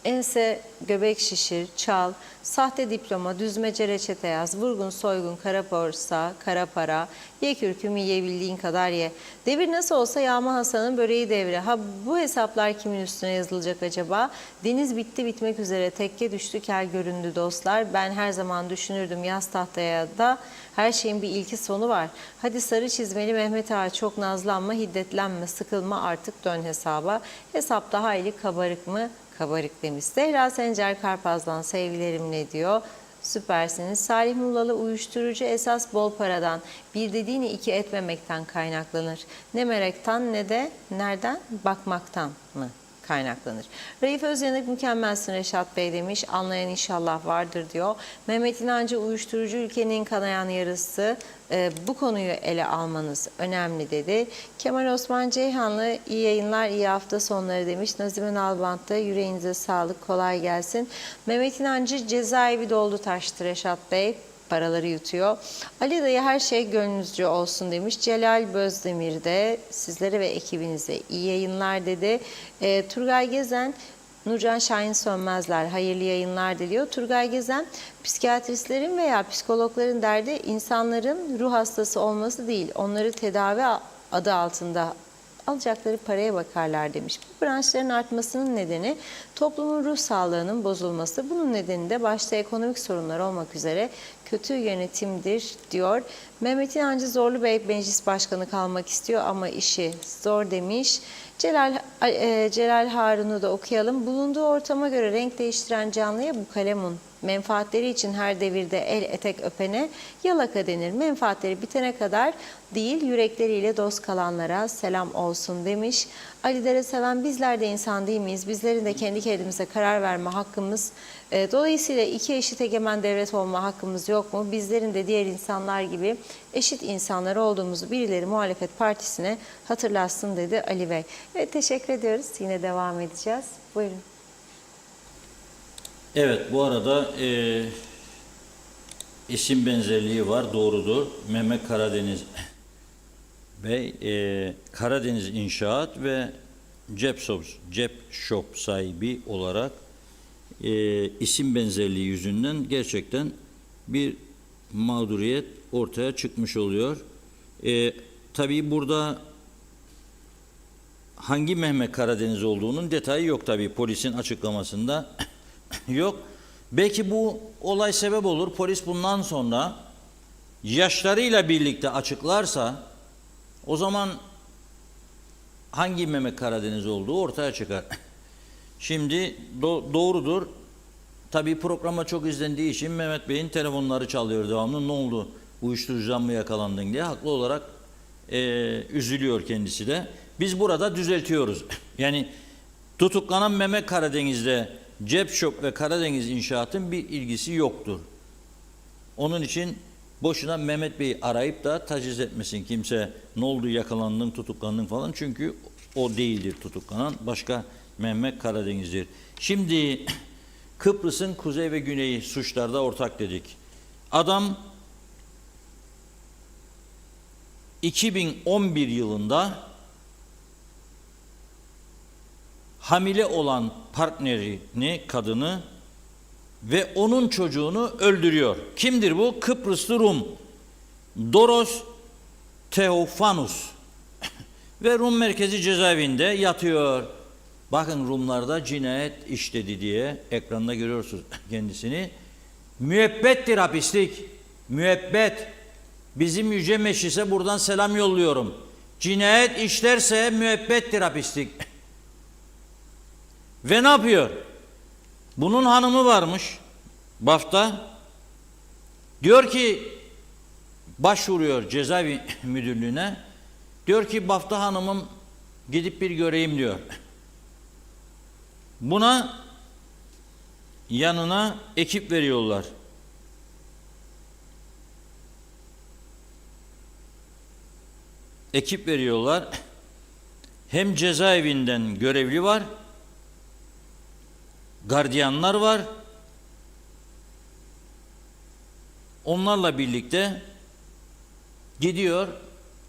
Ense, göbek şişir, çal, sahte diploma, düzmece reçete yaz, vurgun, soygun, kara borsa, kara para, ye kürkümü yiyebildiğin kadar ye. Devir nasıl olsa Yağma Hasan'ın böreği devri. Ha bu hesaplar kimin üstüne yazılacak acaba? Deniz bitti bitmek üzere, tekke düştü kel göründü dostlar. Ben her zaman düşünürdüm yaz tahtaya da her şeyin bir ilki sonu var. Hadi sarı çizmeli Mehmet Ağa çok nazlanma, hiddetlenme, sıkılma artık dön hesaba. Hesapta hayli kabarık mı? Kabarık demiş. Zehra Sencer Karpaz'dan sevgilerim ne diyor? Süpersiniz. Salih Mullalı uyuşturucu esas bol paradan, bir dediğini iki etmemekten kaynaklanır. Ne meraktan ne de nereden bakmaktan mı kaynaklanır? Raif Özyanık mükemmelsin Reşat Bey demiş. Anlayan inşallah vardır diyor. Mehmet İnancı uyuşturucu ülkenin kanayan yarısı. Bu konuyu ele almanız önemli dedi. Kemal Osman Ceyhanlı iyi yayınlar, iyi hafta sonları demiş. Nazime Nalbant'ta yüreğinize sağlık, kolay gelsin. Mehmet İnancı cezaevi doldu taştı Reşat Bey. Paraları yutuyor. Ali dayı her şey gönlünüzce olsun demiş. Celal Bözdemir de sizlere ve ekibinize iyi yayınlar dedi. Turgay Gezen, Nurcan Şahin Sönmezler hayırlı yayınlar diliyor. Turgay Gezen, psikiyatristlerin veya psikologların derdi insanların ruh hastası olması değil, onları tedavi adı altında alacakları paraya bakarlar demiş. Bu branşların artmasının nedeni toplumun ruh sağlığının bozulması. Bunun nedeni de başta ekonomik sorunlar olmak üzere kötü yönetimdir diyor. Mehmet İnancı Zorlu Bey meclis başkanı kalmak istiyor ama işi zor demiş. Celal Harun'u da okuyalım. Bulunduğu ortama göre renk değiştiren canlıya bu kalemun. Menfaatleri için her devirde el etek öpene yalaka denir. Menfaatleri bitene kadar değil, yürekleriyle dost kalanlara selam olsun demiş. Ali Dere Seven, bizler de insan değil miyiz? Bizlerin de kendi kendimize karar verme hakkımız. Dolayısıyla iki eşit egemen devlet olma hakkımız yok mu? Bizlerin de diğer insanlar gibi eşit insanlar olduğumuzu birileri muhalefet partisine hatırlatsın dedi Ali Bey. Evet, teşekkür ediyoruz. Yine devam edeceğiz. Buyurun. Evet, bu arada isim benzerliği var, doğrudur. Mehmet Karadeniz Bey, Karadeniz İnşaat ve Cep Shop sahibi olarak isim benzerliği yüzünden gerçekten bir mağduriyet ortaya çıkmış oluyor. Tabii burada hangi Mehmet Karadeniz olduğunun detayı yok tabii polisin açıklamasında. Yok. Belki bu olay sebep olur. Polis bundan sonra yaşlarıyla birlikte açıklarsa o zaman hangi Mehmet Karadeniz olduğu ortaya çıkar. Şimdi doğrudur. Tabii programa çok izlendiği için Mehmet Bey'in telefonları çalıyor devamlı. Ne oldu? Uyuşturucudan mı yakalandın diye haklı olarak üzülüyor kendisi de. Biz burada düzeltiyoruz. Yani tutuklanan Mehmet Karadeniz'de Cep Shop ve Karadeniz İnşaat'ın bir ilgisi yoktur. Onun için boşuna Mehmet Bey'i arayıp da taciz etmesin kimse, ne oldu yakalandın, tutuklandın falan, çünkü o değildir tutuklanan, başka Mehmet Karadeniz'dir. Şimdi Kıbrıs'ın kuzey ve güneyi suçlarda ortak dedik. Adam 2011 yılında hamile olan partnerini, kadını ve onun çocuğunu öldürüyor. Kimdir bu? Kıbrıslı Rum Doros Theophanous ve Rum Merkezi Cezaevinde yatıyor. Bakın, Rumlarda cinayet işledi diye ekranda görüyorsunuz kendisini. Müebbettir hapislik. Müebbet. Bizim Yüce Meclis'e buradan selam yolluyorum. Cinayet işlerse müebbettir hapislik. Ve ne yapıyor? Bunun hanımı varmış BAF'ta. Diyor ki, başvuruyor cezaevi müdürlüğüne. Diyor ki, BAF'ta hanımım, gidip bir göreyim diyor. Buna yanına ekip veriyorlar. Ekip veriyorlar. Hem cezaevinden görevli var, gardiyanlar var. Onlarla birlikte gidiyor,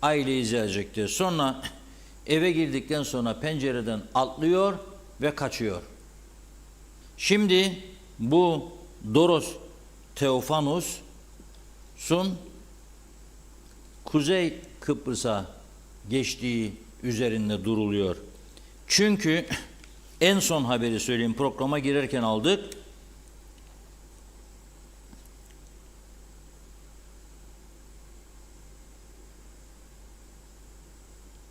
aileyi ziyaret ediyor. Sonra eve girdikten sonra pencereden atlıyor ve kaçıyor. Şimdi bu Doros Teofanos'un Kuzey Kıbrıs'a geçtiği üzerinde duruluyor. Çünkü en son haberi söyleyeyim, programa girerken aldık.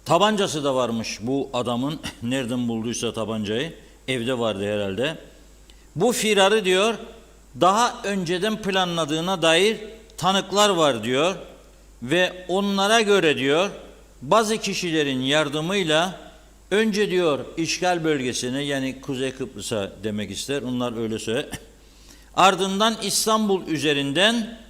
Tabancası da varmış bu adamın. Nereden bulduysa tabancayı. Evde vardı herhalde. Bu firarı diyor daha önceden planladığına dair tanıklar var diyor. Ve onlara göre diyor bazı kişilerin yardımıyla önce diyor işgal bölgesine, yani Kuzey Kıbrıs'a demek ister. Onlar öyle söyler. Ardından İstanbul üzerinden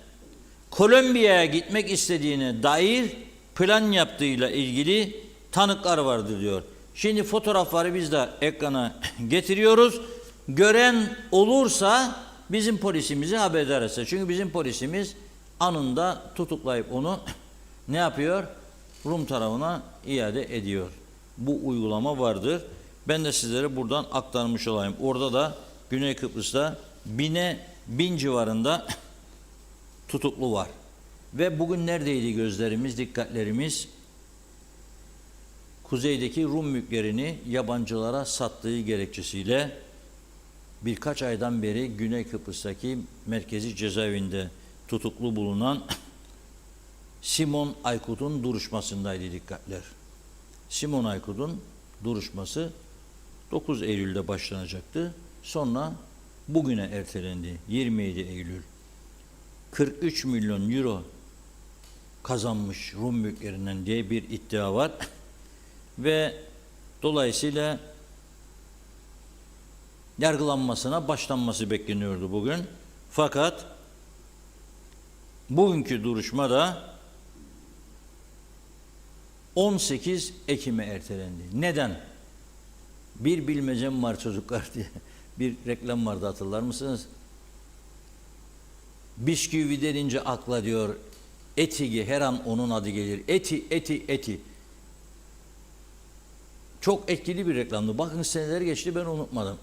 Kolombiya'ya gitmek istediğine dair plan yaptığıyla ilgili tanıklar vardı diyor. Şimdi fotoğrafları biz de ekrana getiriyoruz. Gören olursa bizim polisimizi haberdar etse. Çünkü bizim polisimiz anında tutuklayıp onu ne yapıyor? Rum tarafına iade ediyor. Bu uygulama vardır. Ben de sizlere buradan aktarmış olayım. Orada da Güney Kıbrıs'ta 1000 civarında tutuklu var. Ve bugün neredeydi gözlerimiz, dikkatlerimiz? Kuzeydeki Rum mülklerini yabancılara sattığı gerekçesiyle birkaç aydan beri Güney Kıbrıs'taki merkezi cezaevinde tutuklu bulunan Simon Aykut'un duruşmasındaydı dikkatler. Simon Aykut'un duruşması 9 Eylül'de başlanacaktı. Sonra bugüne ertelendi. 27 Eylül. 43 milyon euro kazanmış Rum mülklerinden diye bir iddia var. Ve dolayısıyla yargılanmasına başlanması bekleniyordu bugün. Fakat bugünkü duruşmada 18 Ekim'e ertelendi. Neden? Bir bilmecem var çocuklar diye bir reklam vardı, hatırlar mısınız? Bisküvi denince akla diyor Etigi, her an onun adı gelir. Eti. Çok etkili bir reklamdı. Bakın seneler geçti, ben unutmadım.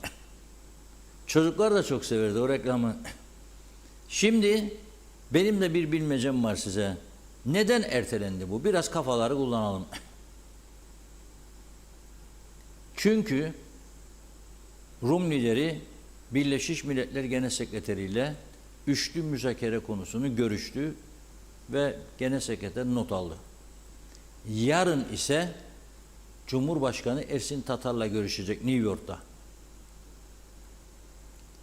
Çocuklar da çok severdi o reklamı. Şimdi benim de bir bilmecem var size. Neden ertelendi bu? Biraz kafaları kullanalım. Çünkü Rum lideri Birleşmiş Milletler Genel Sekreteri ile üçlü müzakere konusunu görüştü ve Genel Sekreter not aldı. Yarın ise Cumhurbaşkanı Ersin Tatar'la görüşecek New York'ta.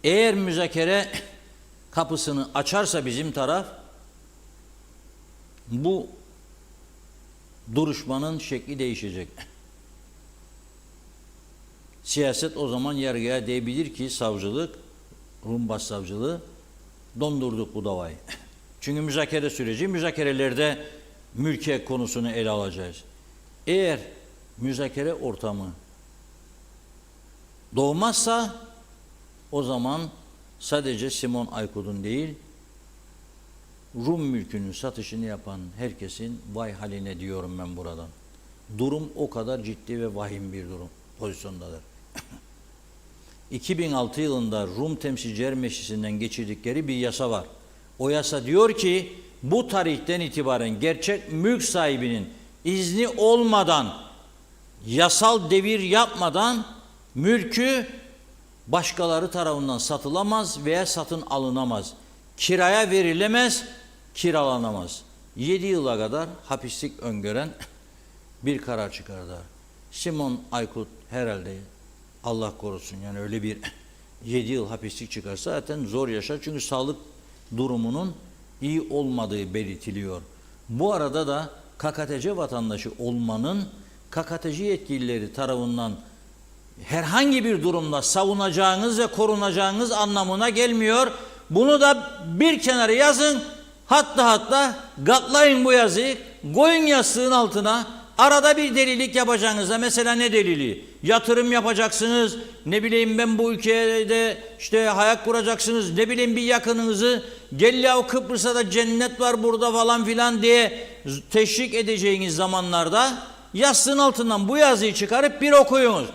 Eğer müzakere kapısını açarsa bizim taraf, bu duruşmanın şekli değişecek. Siyaset o zaman yargıya diyebilir ki savcılık, Rum Başsavcılığı, dondurduk bu davayı. Çünkü müzakere süreci, müzakerelerde mülkiyet konusunu ele alacağız. Eğer müzakere ortamı doğmazsa o zaman sadece Simon Aykut'un değil, Rum mülkünün satışını yapan herkesin vay haline diyorum ben buradan. Durum o kadar ciddi ve vahim bir durum pozisyondadır. 2006 yılında Rum Temsilciler Meclisi'nden geçirdikleri bir yasa var. O yasa diyor ki bu tarihten itibaren gerçek mülk sahibinin izni olmadan, yasal devir yapmadan mülkü başkaları tarafından satılamaz veya satın alınamaz. Kiraya verilemez, kiralanamaz. 7 yıla kadar hapislik öngören bir karar çıkardı. Simon Aykut herhalde, Allah korusun, yani öyle bir 7 yıl hapislik çıkarsa zaten zor yaşar. Çünkü sağlık durumunun iyi olmadığı belirtiliyor. Bu arada da KKTC vatandaşı olmanın KKTC yetkilileri tarafından herhangi bir durumda savunacağınız ve korunacağınız anlamına gelmiyor. Bunu da bir kenara yazın. Hatta katlayın bu yazıyı. Koyun yastığın altına. Arada bir delilik yapacağınızda, mesela ne deliliği? Yatırım yapacaksınız. Ne bileyim ben bu ülkede işte hayat kuracaksınız. Ne bileyim bir yakınınızı gel ya Kıbrıs'ta da cennet var burada falan filan diye teşvik edeceğiniz zamanlarda yastığın altından bu yazıyı çıkarıp bir okuyunuz.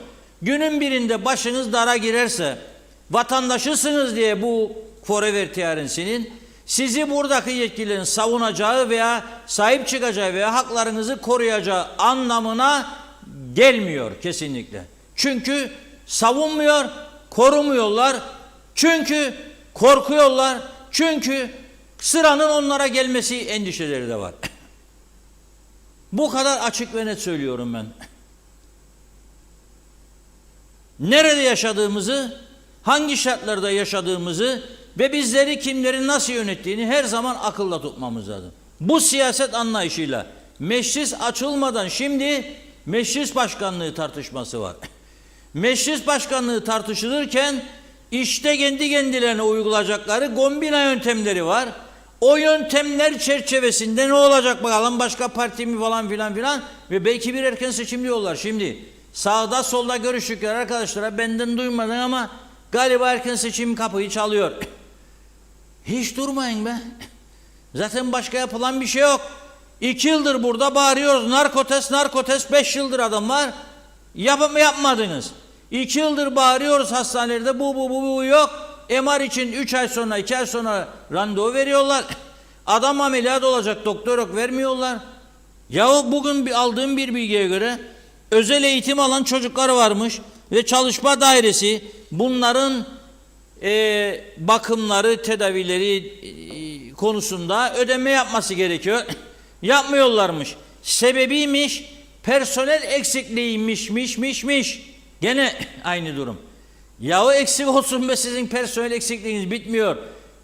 Günün birinde başınız dara girerse vatandaşısınız diye bu forever tiyaresinin sizi buradaki yetkililerin savunacağı veya sahip çıkacağı veya haklarınızı koruyacağı anlamına gelmiyor kesinlikle. Çünkü savunmuyor, korumuyorlar. Çünkü korkuyorlar. Çünkü sıranın onlara gelmesi endişeleri de var. Bu kadar açık ve net söylüyorum ben. Nerede yaşadığımızı, hangi şartlarda yaşadığımızı ve bizleri kimlerin nasıl yönettiğini her zaman akılda tutmamız lazım. Bu siyaset anlayışıyla meclis açılmadan şimdi meclis başkanlığı tartışması var. Meclis başkanlığı tartışılırken işte kendi kendilerine uygulayacakları kombina yöntemleri var. O yöntemler çerçevesinde ne olacak bakalım, başka parti mi falan filan filan ve belki bir erken seçim diyorlar. Şimdi sağda solda görüştükleri arkadaşlara benden duymadın ama galiba erken seçim kapıyı çalıyor. Hiç durmayın be. Zaten başka yapılan bir şey yok. 2 yıldır burada bağırıyoruz. Narkotes, narkotes, 5 yıldır adam var. Yapmadınız. 2 yıldır bağırıyoruz hastanelerde bu yok. MR için 3 ay sonra 2 ay sonra randevu veriyorlar. Adam ameliyat olacak, doktor yok, vermiyorlar. Yahu bugün aldığım bir bilgiye göre özel eğitim alan çocuklar varmış ve çalışma dairesi bunların bakımları, tedavileri konusunda ödeme yapması gerekiyor. Yapmıyorlarmış. Sebebiymiş, personel eksikliğiymiş. Gene aynı durum. Yahu eksik olsun be, sizin personel eksikliğiniz bitmiyor.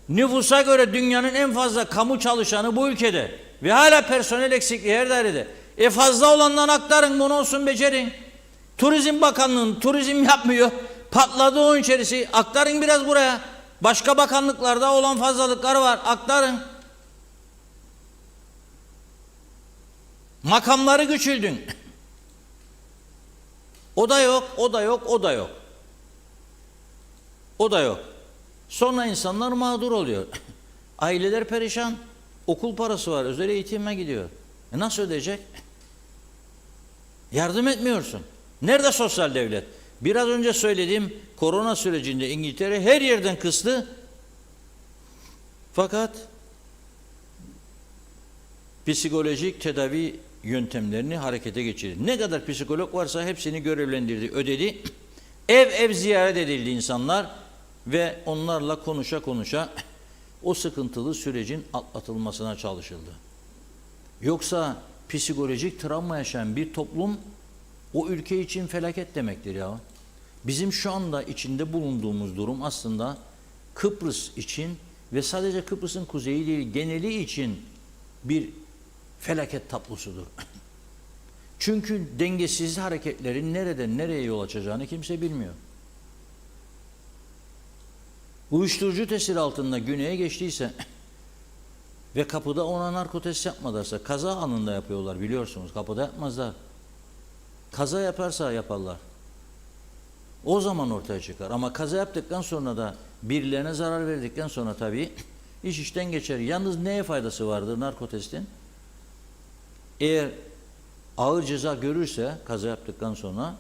Nüfusa göre dünyanın en fazla kamu çalışanı bu ülkede. Ve hala personel eksikliği her dairede. Fazla olandan aktarın, bunu olsun becerin. Turizm Bakanlığı'nın turizm yapmıyor. Patladı onun içerisi. Aktarın biraz buraya. Başka bakanlıklarda olan fazlalıklar var. Aktarın. Makamları küçüldün. O da yok, o da yok, o da yok. O da yok. Sonra insanlar mağdur oluyor. Aileler perişan. Okul parası var, özel eğitime gidiyor. Nasıl ödeyecek? Yardım etmiyorsun. Nerede sosyal devlet? Biraz önce söylediğim korona sürecinde İngiltere her yerden kıstı. Fakat psikolojik tedavi yöntemlerini harekete geçirdi. Ne kadar psikolog varsa hepsini görevlendirdi, ödedi. Ev ziyaret edildi insanlar ve onlarla konuşa o sıkıntılı sürecin atlatılmasına çalışıldı. Yoksa psikolojik travma yaşayan bir toplum o ülke için felaket demektir ya. Bizim şu anda içinde bulunduğumuz durum aslında Kıbrıs için ve sadece Kıbrıs'ın kuzeyi değil geneli için bir felaket tablosudur. Çünkü dengesiz hareketlerin nereden nereye yol açacağını kimse bilmiyor. Uyuşturucu tesiri altında güneye geçtiyse ve kapıda ona narkotes yapmadarsa, kaza anında yapıyorlar biliyorsunuz, kapıda yapmazlar. Kaza yaparsa yaparlar. O zaman ortaya çıkar. Ama kaza yaptıktan sonra da birilerine zarar verdikten sonra tabii iş işten geçer. Yalnız neye faydası vardır narkotestin? Eğer ağır ceza görürse kaza yaptıktan sonra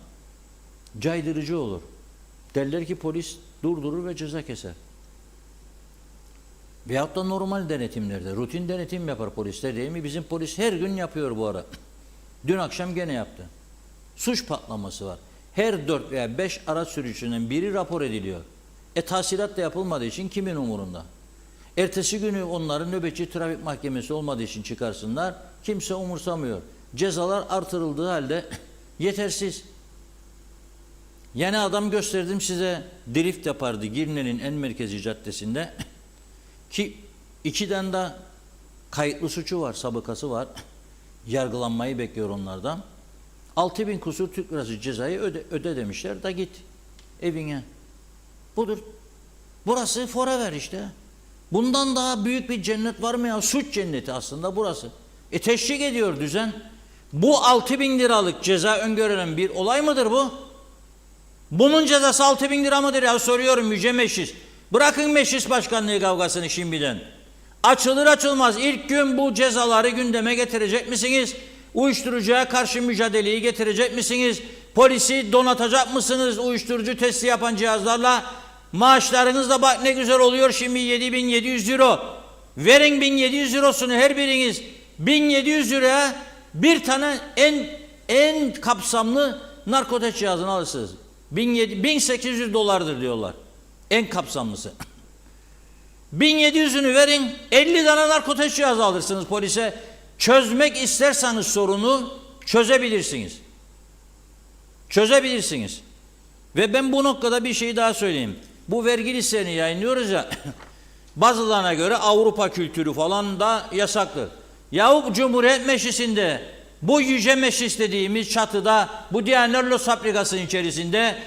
caydırıcı olur. Derler ki polis durdurur ve ceza keser. Veyahut da normal denetimlerde, rutin denetim yapar polisler değil mi? Bizim polis her gün yapıyor bu ara. Dün akşam gene yaptı. Suç patlaması var. Her 4 veya 5 araç sürücüsünden biri rapor ediliyor. Tahsilat da yapılmadığı için kimin umurunda? Ertesi günü onların nöbetçi trafik mahkemesi olmadığı için çıkarsınlar. Kimse umursamıyor. Cezalar artırıldığı halde yetersiz. Yani adam gösterdim size, drift yapardı Girne'nin en merkezi caddesinde. Ki 2 tane de kayıtlı suçu var, sabıkası var. Yargılanmayı bekliyor onlardan. 6.000 kusur Türk lirası cezayı öde demişler da git evine. Budur. Burası forever işte. Bundan daha büyük bir cennet var mı ya? Suç cenneti aslında burası. Teşvik ediyor düzen. Bu 6.000 liralık ceza öngörülen bir olay mıdır bu? Bunun cezası 6.000 lira mıdır ya? Soruyorum Yüce Meclis. Bırakın meclis başkanlığı kavgasını şimdiden. Açılır açılmaz ilk gün bu cezaları gündeme getirecek misiniz? Uyuşturucuya karşı mücadeleyi getirecek misiniz? Polisi donatacak mısınız uyuşturucu testi yapan cihazlarla? Maaşlarınız da bak ne güzel oluyor şimdi 7.700 euro. Verin 1.700 eurosunu her biriniz. 1.700 liraya bir tane en kapsamlı narkotik cihazını alırsınız. 1.800 dolardır diyorlar. En kapsamlısı. 1.700'ünü verin, 50 tane narkotik cihazı alırsınız polise. Çözmek isterseniz sorunu çözebilirsiniz. Çözebilirsiniz. Ve ben bu noktada bir şey daha söyleyeyim. Bu vergi listelerini yayınlıyoruz ya, bazılarına göre Avrupa kültürü falan da yasaktır. Yahu Cumhuriyet Meclisi'nde, bu yüce meclis dediğimiz çatıda, bu Diyanerlos fabrikasının içerisinde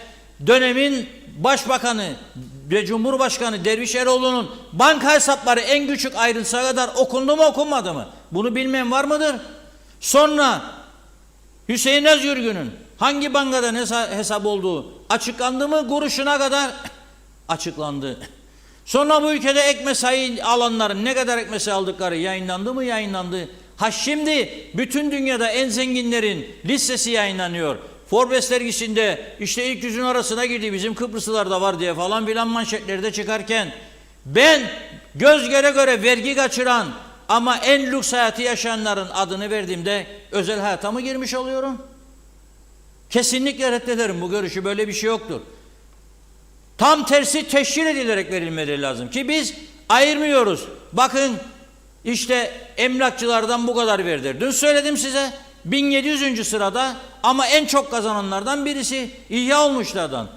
dönemin başbakanı ve Cumhurbaşkanı Derviş Eroğlu'nun banka hesapları en küçük ayrıntısına kadar okundu mu okunmadı mı? Bunu bilmeyen var mıdır? Sonra Hüseyin Özgürgün'ün hangi bankadan hesap olduğu açıklandı mı? Kuruşuna kadar açıklandı. Sonra bu ülkede ek mesai alanların ne kadar ek mesai aldıkları yayınlandı mı? Yayınlandı. Ha şimdi bütün dünyada en zenginlerin listesi yayınlanıyor. Forbes dergisinde işte ilk yüzün arasına girdi, bizim Kıbrıslılar da var diye falan filan manşetlerde çıkarken ben göz göre göre vergi kaçıran ama en lüks hayatı yaşayanların adını verdiğimde özel hayata mı girmiş oluyorum? Kesinlikle reddederim bu görüşü, böyle bir şey yoktur. Tam tersi teşhir edilerek verilmeleri lazım ki biz ayırmıyoruz. Bakın işte emlakçılardan bu kadar verdir. Dün söyledim size 1700. sırada ama en çok kazananlardan birisi İhya olmuşlardan.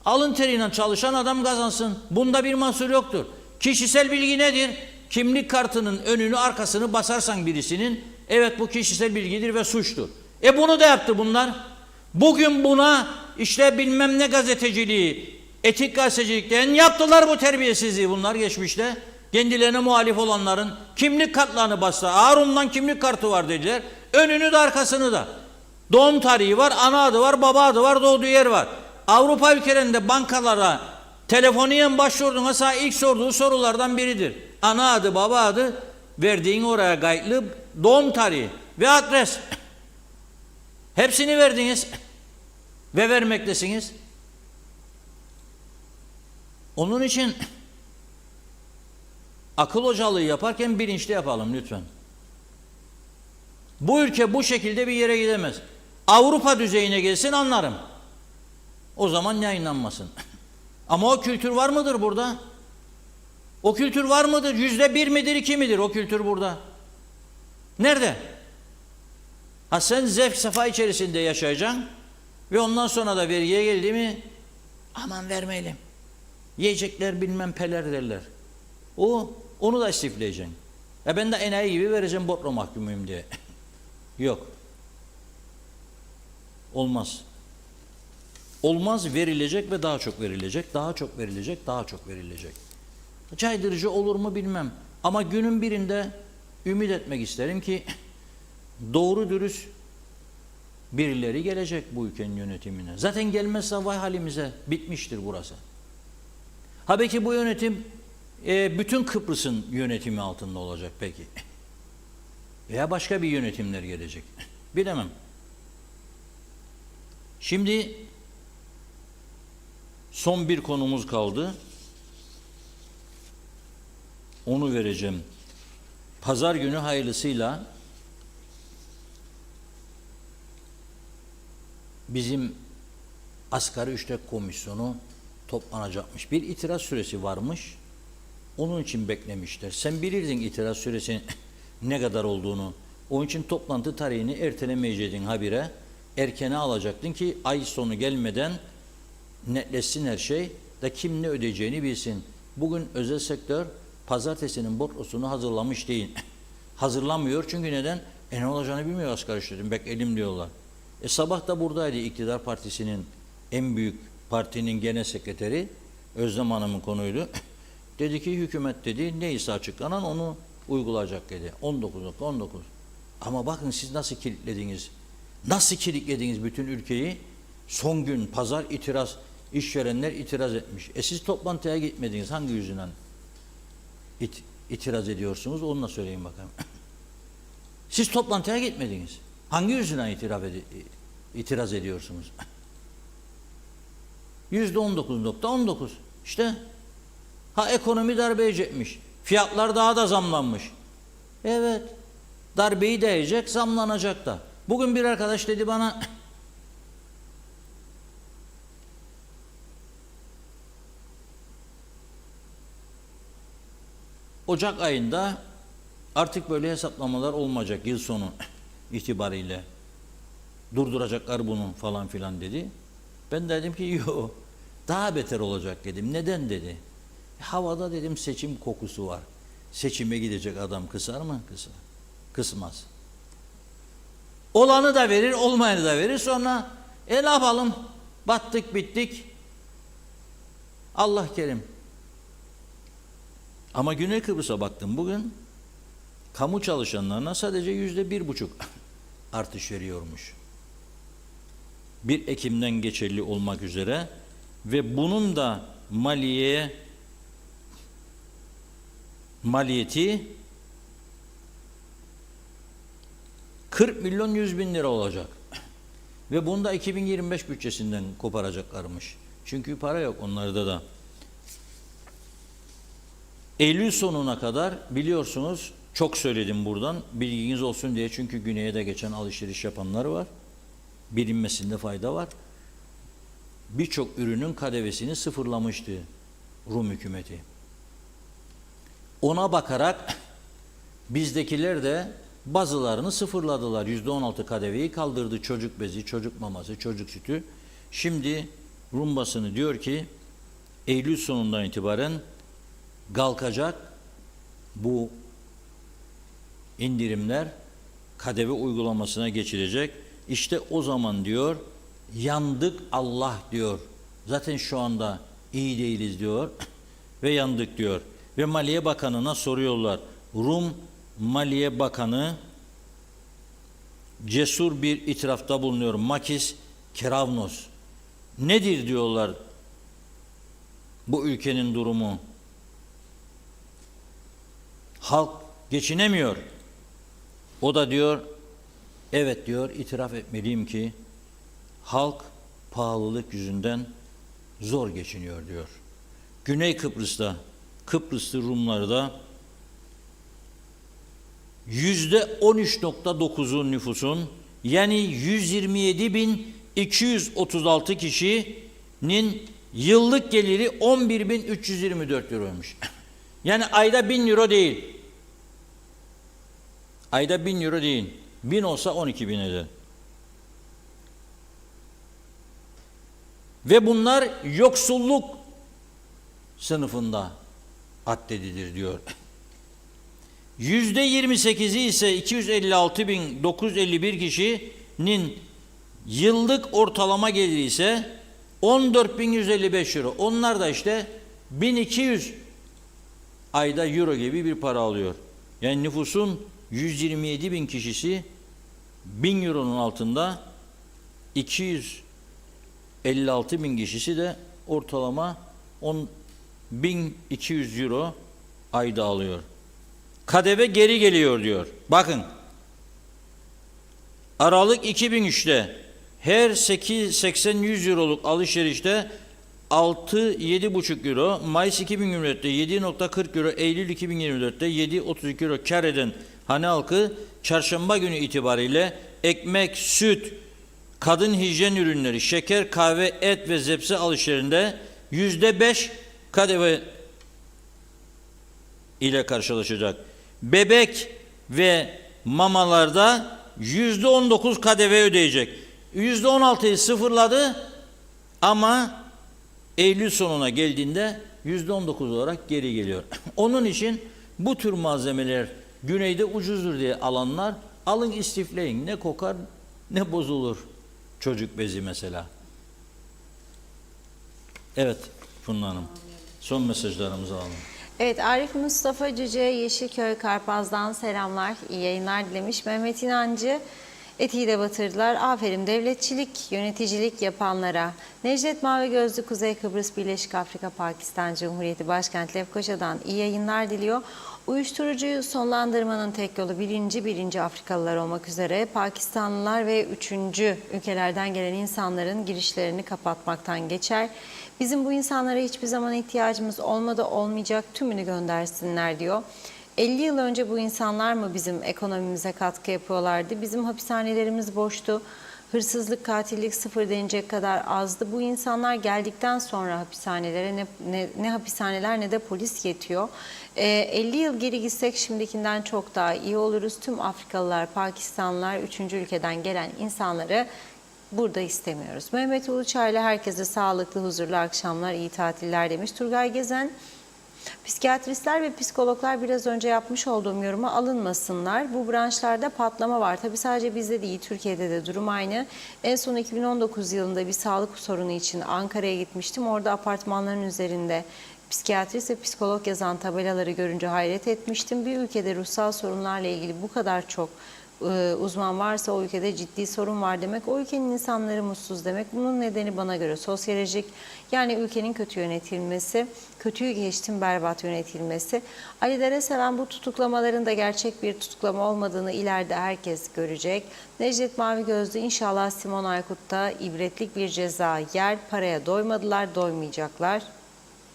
Alın teriyle çalışan adam kazansın. Bunda bir mahsur yoktur. Kişisel bilgi nedir? Kimlik kartının önünü arkasını basarsan birisinin, evet bu kişisel bilgidir ve suçtur. Bunu da yaptı bunlar. Bugün buna işte bilmem ne gazeteciliği, etik gazetecilikten yaptılar bu terbiyesizliği bunlar geçmişte. Kendilerine muhalif olanların kimlik kartlarını bastı. Harun'dan kimlik kartı var dediler. Önünü de arkasını da. Doğum tarihi var, ana adı var, baba adı var, doğduğu yer var. Avrupa ülkelerinde bankalara telefoniyen başvurduğun mesela ilk sorduğu sorulardan biridir. Ana adı, baba adı, verdiğin oraya kayıtlı doğum tarihi ve adres. Hepsini verdiniz ve vermektesiniz. Onun için akıl hocalığı yaparken bilinçli yapalım lütfen. Bu ülke bu şekilde bir yere gidemez. Avrupa düzeyine gelsin anlarım. O zaman yayınlanmasın. Ama o kültür var mıdır burada? O kültür var mıdır? %1 midir, 2 midir o kültür burada? Nerede? Ha sen zevk sefa içerisinde yaşayacaksın ve ondan sonra da vergiye geldi mi aman vermeyelim. Yiyecekler bilmem peler derler. Onu da istifleyeceksin. Ben de enayi gibi vereceğim botro mahkumuyum diye. Yok. Olmaz. Olmaz, verilecek ve daha çok verilecek, daha çok verilecek, daha çok verilecek. Caydırıcı olur mu bilmem. Ama günün birinde ümit etmek isterim ki doğru dürüst birileri gelecek bu ülkenin yönetimine. Zaten gelmezse vay halimize, bitmiştir burası. Ha belki bu yönetim bütün Kıbrıs'ın yönetimi altında olacak peki. Veya başka bir yönetimler gelecek. Bilemem. Şimdi son bir konumuz kaldı. Onu vereceğim. Pazar günü hayırlısıyla bizim asgari ücret komisyonu toplanacakmış. Bir itiraz süresi varmış. Onun için beklemişler. Sen bilirdin itiraz süresinin ne kadar olduğunu. Onun için toplantı tarihini ertelemeyeceydin habire. Erkene alacaktın ki ay sonu gelmeden netleşsin her şey da kim ne ödeyeceğini bilsin. Bugün özel sektör pazartesinin botrosunu hazırlamış değil. Hazırlamıyor çünkü neden? Ne olacağını bilmiyor asgari ücretin. Bekleyelim diyorlar. Sabah da buradaydı iktidar partisinin en büyük partinin genel sekreteri Özlem Hanım'ın konuydu. Dedi ki hükümet dedi neyse açıklanan onu uygulayacak dedi. 19.19. Ama bakın siz nasıl kilitlediniz? Nasıl kilitlediniz bütün ülkeyi? Son gün pazar itiraz, işverenler itiraz etmiş. Siz toplantıya gitmediniz. Hangi yüzünden itiraz ediyorsunuz? Onu da söyleyin bakalım. Siz toplantıya gitmediniz. Hangi yüzünden itiraz ediyorsunuz? %19.19. İşte ha ekonomi darbe yiyecekmiş. Fiyatlar daha da zamlanmış. Evet. Darbeyi de yiyecek, zamlanacak da. Bugün bir arkadaş dedi bana Ocak ayında artık böyle hesaplamalar olmayacak yıl sonu itibariyle. Durduracaklar bunu falan filan dedi. Ben dedim ki yok, daha beter olacak dedim. Neden dedi. Havada dedim seçim kokusu var. Seçime gidecek adam kısar mı? Kısar. Kısmaz. Olanı da verir, olmayanı da verir. Sonra ne yapalım? Battık bittik. Allah kerim. Ama Güney Kıbrıs'a baktım bugün. Kamu çalışanlarına sadece %1,5 artış veriyormuş. 1 Ekim'den geçerli olmak üzere ve bunun da maliyeti 40 milyon 100 bin lira olacak. Ve bunu da 2025 bütçesinden koparacaklarmış. Çünkü para yok onlarda da. Eylül sonuna kadar biliyorsunuz, çok söyledim buradan, bilginiz olsun diye, çünkü güneye de geçen alışveriş yapanlar var. Bilinmesinde fayda var. Birçok ürünün KDV'sini sıfırlamıştı Rum hükümeti. Ona bakarak bizdekiler de bazılarını sıfırladılar. %16 KDV'yi kaldırdı. Çocuk bezi, çocuk maması, çocuk sütü. Şimdi Rum basını diyor ki Eylül sonundan itibaren kalkacak bu indirimler, KDV uygulamasına geçilecek. İşte o zaman diyor yandık Allah diyor. Zaten şu anda iyi değiliz diyor ve yandık diyor. Ve Maliye Bakanı'na soruyorlar. Rum Maliye Bakanı cesur bir itirafta bulunuyor. Makis Keravnos. Nedir diyorlar bu ülkenin durumu? Halk geçinemiyor. O da diyor, evet diyor, itiraf etmeliyim ki halk pahalılık yüzünden zor geçiniyor diyor. Güney Kıbrıs'ta, Kıbrıslı Rumlarda %13,9'u nüfusun, yani 127.236 kişinin yıllık geliri 11.324 euroymuş. Yani ayda 1.000 euro değil. Ayda 1.000 euro değil. 1000 olsa 12.000 eder. Ve bunlar yoksulluk sınıfında addedilir diyor. %28'i ise 256.951 kişinin yıllık ortalama geliri ise 14.155 euro. Onlar da işte 1200 ayda euro gibi bir para alıyor. Yani nüfusun 127.000 kişisi 1000 euronun altında, 256.000 kişisi de ortalama 10.200 euro ayda alıyor. KDV geri geliyor diyor. Bakın. Aralık 2003'te her 80-100 euroluk alışverişte 6-7,5 euro, Mayıs 2024'te 7,40 euro, Eylül 2024'te 7,32 euro kar eden hane halkı çarşamba günü itibariyle ekmek, süt, kadın hijyen ürünleri, şeker, kahve, et ve zepse alışverişinde %5 KDV ile karşılaşacak. Bebek ve mamalarda %19 KDV ödeyecek. %16'yı sıfırladı ama Eylül sonuna geldiğinde %19 olarak geri geliyor. Onun için bu tür malzemeler güneyde ucuzdur diye alanlar alın, istifleyin. Ne kokar ne bozulur. Çocuk bezi mesela. Evet Funda Hanım. Son mesajlarımızı alalım. Evet, Arif Mustafa Cüce Yeşilköy Karpaz'dan selamlar, iyi yayınlar dilemiş. Mehmet İnancı, etiği de batırdılar. Aferin devletçilik, yöneticilik yapanlara. Necdet Mavi Gözlü Kuzey Kıbrıs Birleşik Afrika Pakistan Cumhuriyeti Başkent Lefkoşa'dan iyi yayınlar diliyor. Uyuşturucuyu sonlandırmanın tek yolu birinci Afrikalılar olmak üzere Pakistanlılar ve üçüncü ülkelerden gelen insanların girişlerini kapatmaktan geçer. Bizim bu insanlara hiçbir zaman ihtiyacımız olmadı, olmayacak, tümünü göndersinler diyor. 50 yıl önce bu insanlar mı bizim ekonomimize katkı yapıyorlardı? Bizim hapishanelerimiz boştu. Hırsızlık, katillik sıfır denecek kadar azdı. Bu insanlar geldikten sonra hapishanelere ne hapishaneler ne de polis yetiyor. 50 yıl geri gitsek şimdikinden çok daha iyi oluruz. Tüm Afrikalılar, Pakistanlılar, üçüncü ülkeden gelen insanları burada istemiyoruz. Mehmet Uluçaylı herkese sağlıklı, huzurlu akşamlar, iyi tatiller demiş. Turgay Gezen, psikiyatristler ve psikologlar biraz önce yapmış olduğum yoruma alınmasınlar. Bu branşlarda patlama var. Tabii sadece bizde değil, Türkiye'de de durum aynı. En son 2019 yılında bir sağlık sorunu için Ankara'ya gitmiştim. Orada apartmanların üzerinde psikiyatrist ve psikolog yazan tabelaları görünce hayret etmiştim. Bir ülkede ruhsal sorunlarla ilgili bu kadar çok uzman varsa o ülkede ciddi sorun var demek. O ülkenin insanları mutsuz demek. Bunun nedeni bana göre sosyolojik, yani ülkenin kötü yönetilmesi, kötüyü geçtim berbat yönetilmesi. Ali Dereseven bu tutuklamaların da gerçek bir tutuklama olmadığını ileride herkes görecek. Necdet Mavigözlü inşallah Simon Aykut'ta ibretlik bir ceza yer. Paraya doymadılar, doymayacaklar.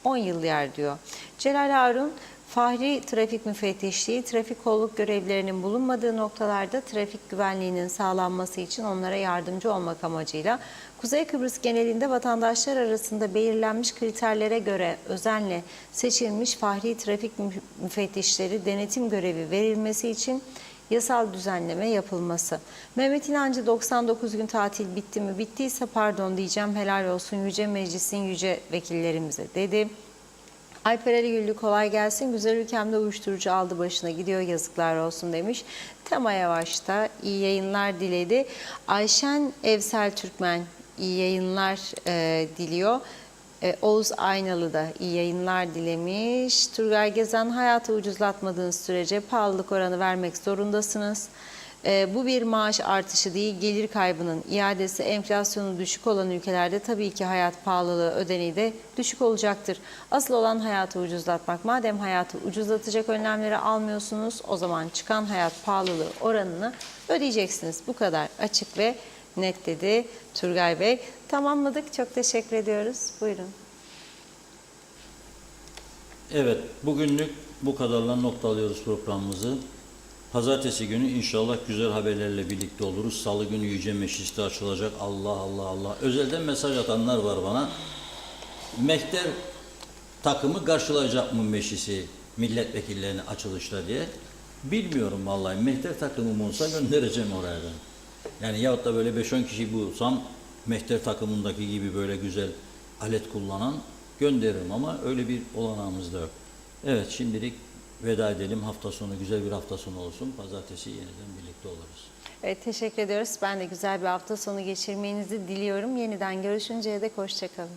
10 yıl yer diyor. Celal Harun, Fahri trafik müfettişliği, trafik kolluk görevlilerinin bulunmadığı noktalarda trafik güvenliğinin sağlanması için onlara yardımcı olmak amacıyla Kuzey Kıbrıs genelinde vatandaşlar arasında belirlenmiş kriterlere göre özenle seçilmiş Fahri trafik müfettişleri denetim görevi verilmesi için yasal düzenleme yapılması. Mehmet İnancı 99 gün tatil bitti mi? Bittiyse pardon diyeceğim, helal olsun Yüce Meclis'in yüce vekillerimize dedi. Alper Ali Güllü kolay gelsin. Güzel ülkemde uyuşturucu aldı başına gidiyor, yazıklar olsun demiş. Tema Yavaş da iyi yayınlar diledi. Ayşen Evsel Türkmen iyi yayınlar diliyor. Oğuz Aynalı da iyi yayınlar dilemiş. Turgay Gezen, hayatı ucuzlatmadığınız sürece pahalılık oranı vermek zorundasınız. Bu bir maaş artışı değil, gelir kaybının iadesi. Enflasyonu düşük olan ülkelerde tabii ki hayat pahalılığı ödeneği de düşük olacaktır. Asıl olan hayatı ucuzlatmak. Madem hayatı ucuzlatacak önlemleri almıyorsunuz, o zaman çıkan hayat pahalılığı oranını ödeyeceksiniz. Bu kadar açık ve net dedi Turgay Bey. Tamamladık. Çok teşekkür ediyoruz. Buyurun. Evet, bugünlük bu kadarla noktalıyoruz programımızı. Pazartesi günü inşallah güzel haberlerle birlikte oluruz. Salı günü Yüce Meclis'te açılacak. Allah Allah Allah. Özelden mesaj atanlar var bana. Mehter takımı karşılayacak mı meclisi milletvekillerine açılışta diye. Bilmiyorum vallahi. Mehter takımım olsa göndereceğim oraya da. Yani yahut da böyle 5-10 kişi bulsam mehter takımındaki gibi böyle güzel alet kullanan gönderirim ama öyle bir olanağımız da yok. Evet, şimdilik veda edelim. Hafta sonu güzel bir hafta sonu olsun. Pazartesi yeniden birlikte oluruz. Evet, teşekkür ediyoruz. Ben de güzel bir hafta sonu geçirmenizi diliyorum. Yeniden görüşünceye dek hoşça kalın.